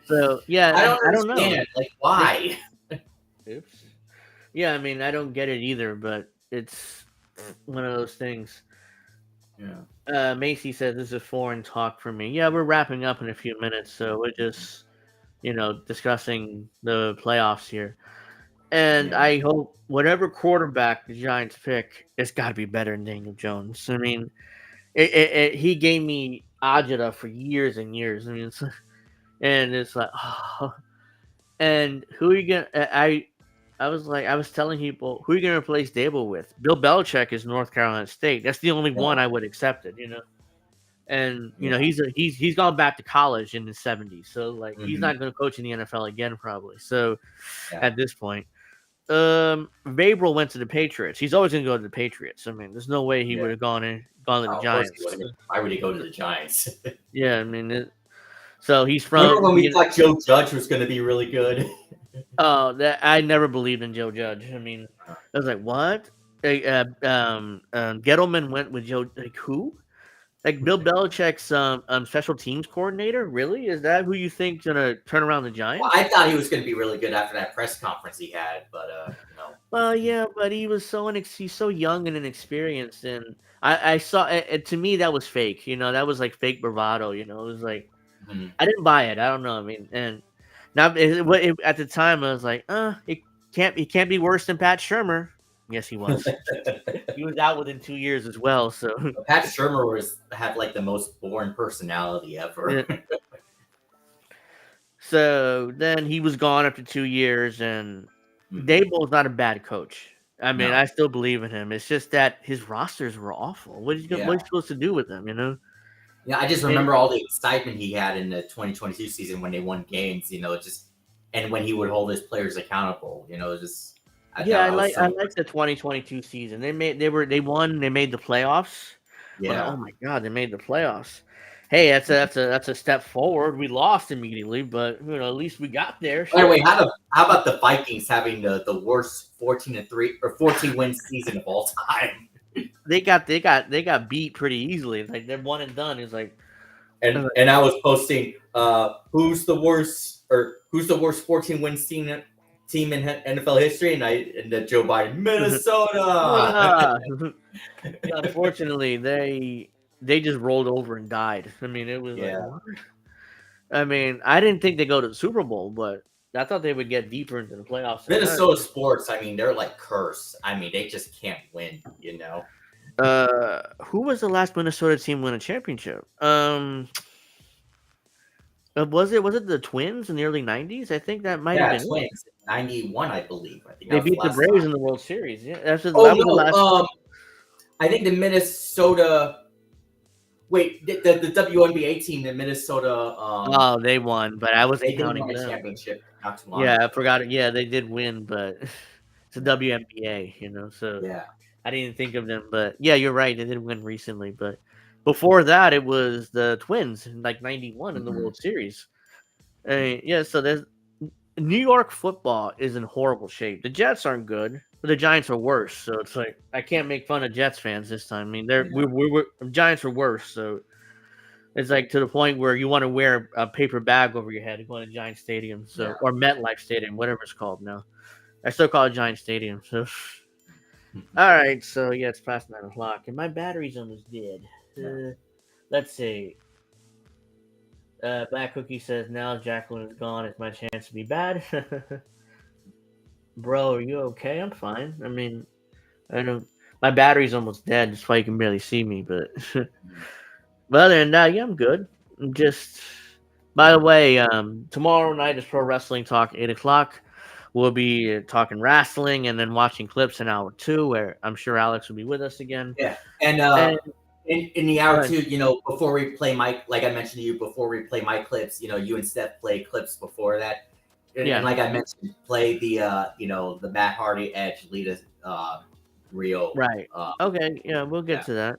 So, yeah, I don't know. Like, why? Oops. Yeah, I mean, I don't get it either, but it's one of those things. Yeah. Macy says this is foreign talk for me. Yeah, we're wrapping up in a few minutes, so we're just, discussing the playoffs here. And I hope whatever quarterback the Giants pick, it's got to be better than Daniel Jones. I mean, he gave me agita for years and years. I mean, it's like, oh. And who are you gonna? I was telling people, who are you going to replace Dable with? Bill Belichick is North Carolina State. That's the only one I would accept it, And he's gone back to college in the 70s, so he's not going to coach in the NFL again probably. So at this point, Vrabel went to the Patriots. He's always going to go to the Patriots. I mean, there's no way he would have gone to the Giants. Why would he go to the Giants? Yeah, I mean, so he's from. Remember when we thought Joe Judge was going to be really good? Oh, that I never believed in Joe Judge. I mean, I was like, what? Gettleman went with Joe. Like who? Like Bill Belichick's special teams coordinator? Really? Is that who you think's gonna turn around the Giants? Well, I thought he was going to be really good after that press conference he had, but no. Well, yeah, but he was he's so young and inexperienced, and I saw it. To me, that was fake. That was like fake bravado. It was like I didn't buy it. I don't know. I mean, and. Now, at the time, I was like, it can't be worse than Pat Shurmur. Yes, he was. He was out within 2 years as well. So Pat Shurmur had like the most boring personality ever. Yeah. So then he was gone after 2 years, and Dable's not a bad coach. I mean, I still believe in him. It's just that his rosters were awful. What are you supposed to do with them? You know? Yeah, I just remember all the excitement he had in the 2022 season when they won games. And when he would hold his players accountable. I like the 2022 season. They won. They made the playoffs. Yeah. Oh my God, they made the playoffs. Hey, that's a step forward. We lost immediately, but at least we got there. By the way, how about the Vikings having the worst 14-3 or 14 win season of all time? They got beat pretty easily. Like they're one and done. It's like, and I was posting who's the worst 14 win team in NFL history, and Joe Biden, Minnesota. Unfortunately, they just rolled over and died. I mean, it was like, what? I mean, I didn't think they'd go to the Super Bowl, but I thought they would get deeper into the playoffs. Minnesota sports, I mean, they're like cursed. I mean, they just can't win, Who was the last Minnesota team win a championship? Was it the Twins in the early 90s? I think that might have been Twins. 91, I believe. I think they beat the Braves in the World Series. Yeah, the last. I think the Minnesota. Wait, the WNBA team, the Minnesota. They won, but I wasn't counting them. Championship not too long ago. I forgot it. Yeah, they did win, but it's a WNBA, So I didn't think of them, but yeah, you're right. They did win recently, but before that, it was the Twins in like 91 in the World Series. So there's New York football is in horrible shape. The Jets aren't good, but the Giants are worse. So it's like I can't make fun of Jets fans this time. I mean, we Giants are worse. So it's like to the point where you want to wear a paper bag over your head going to Giant Stadium, or MetLife Stadium, whatever it's called now. I still call it Giant Stadium. So all right, so it's past 9 o'clock, and my battery's almost dead. Let's see. Black Cookie says, now Jacqueline is gone, it's my chance to be bad. Bro, are you okay? I'm fine. I mean, I don't. My battery's almost dead. That's why you can barely see me. But other than that, I'm good. I'm just. By the way, tomorrow night is Pro Wrestling Talk, 8 o'clock. We'll be talking wrestling and then watching clips in hour 2, where I'm sure Alex will be with us again. Yeah, and in the hour 2, before we play like I mentioned to you, before we play my clips, you and Steph play clips before that. And like I mentioned, play the the Matt Hardy Edge Lita Rio. Right. Okay. Yeah, we'll get to that.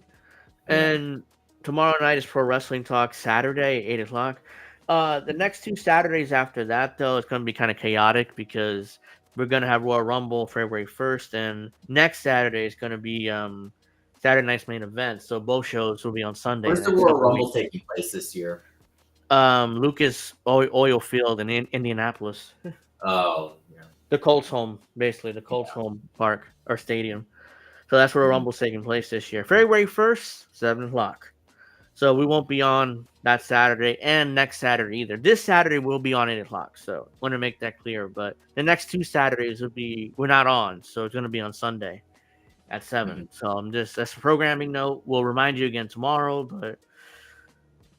And tomorrow night is Pro Wrestling Talk, Saturday, 8 o'clock. The next 2 Saturdays after that, though, it's going to be kind of chaotic because we're going to have Royal Rumble February 1st, and next Saturday is going to be Saturday night's main event. So both shows will be on Sunday. Where's the Royal Rumble taking place this year? Lucas Oil Field in Indianapolis. Oh, yeah. The Colts home, basically the Colts home park or stadium. So that's where Rumble's taking place this year. February 1st, 7 o'clock. So we won't be on that Saturday and next Saturday either. This Saturday will be on 8 o'clock. So I want to make that clear. But the next 2 Saturdays we're not on. So it's going to be on Sunday at 7. So that's a programming note. We'll remind you again tomorrow. But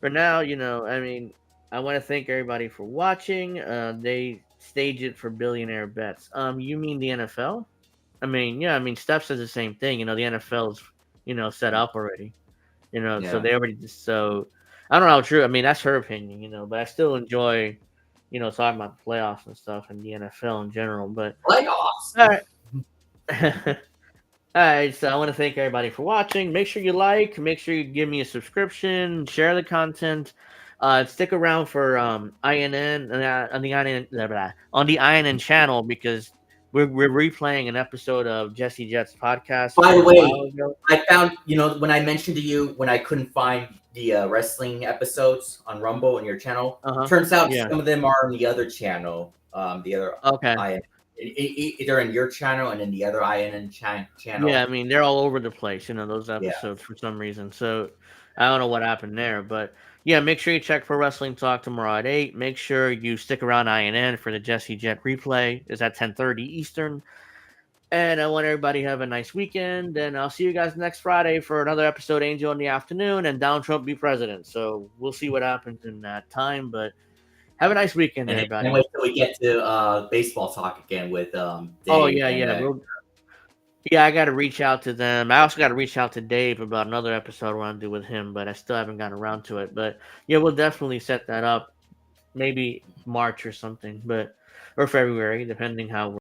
for now, I mean, I want to thank everybody for watching. They stage it for billionaire bets. You mean the NFL? I mean, Steph says the same thing. The NFL's, set up already. So they already. So I don't know how true. I mean, that's her opinion. But I still enjoy, talking about the playoffs and stuff and the NFL in general. But playoffs. All right. All right. So I want to thank everybody for watching. Make sure you like. Make sure you give me a subscription. Share the content. Stick around for INN on the INN channel because we're replaying an episode of Jesse Jet's podcast. By the way, I found when I mentioned to you when I couldn't find the wrestling episodes on Rumble on your channel. Turns out some of them are on the other channel. The other INN. Either in your channel and in the other INN channel. Yeah, I mean they're all over the place. Those episodes for some reason. So I don't know what happened there, but. Yeah, make sure you check Pro Wrestling Talk tomorrow at 8. Make sure you stick around INN for the Jesse Jet replay. It's at 10:30 Eastern. And I want everybody to have a nice weekend. And I'll see you guys next Friday for another episode, Angel in the Afternoon, and Donald Trump be president. So we'll see what happens in that time. But have a nice weekend, everybody. And wait till we get to baseball talk again with Dave. Oh, yeah. Yeah, I got to reach out to them. I also got to reach out to Dave about another episode I want to do with him, but I still haven't gotten around to it. But yeah, we'll definitely set that up. Maybe March or something, or February, depending how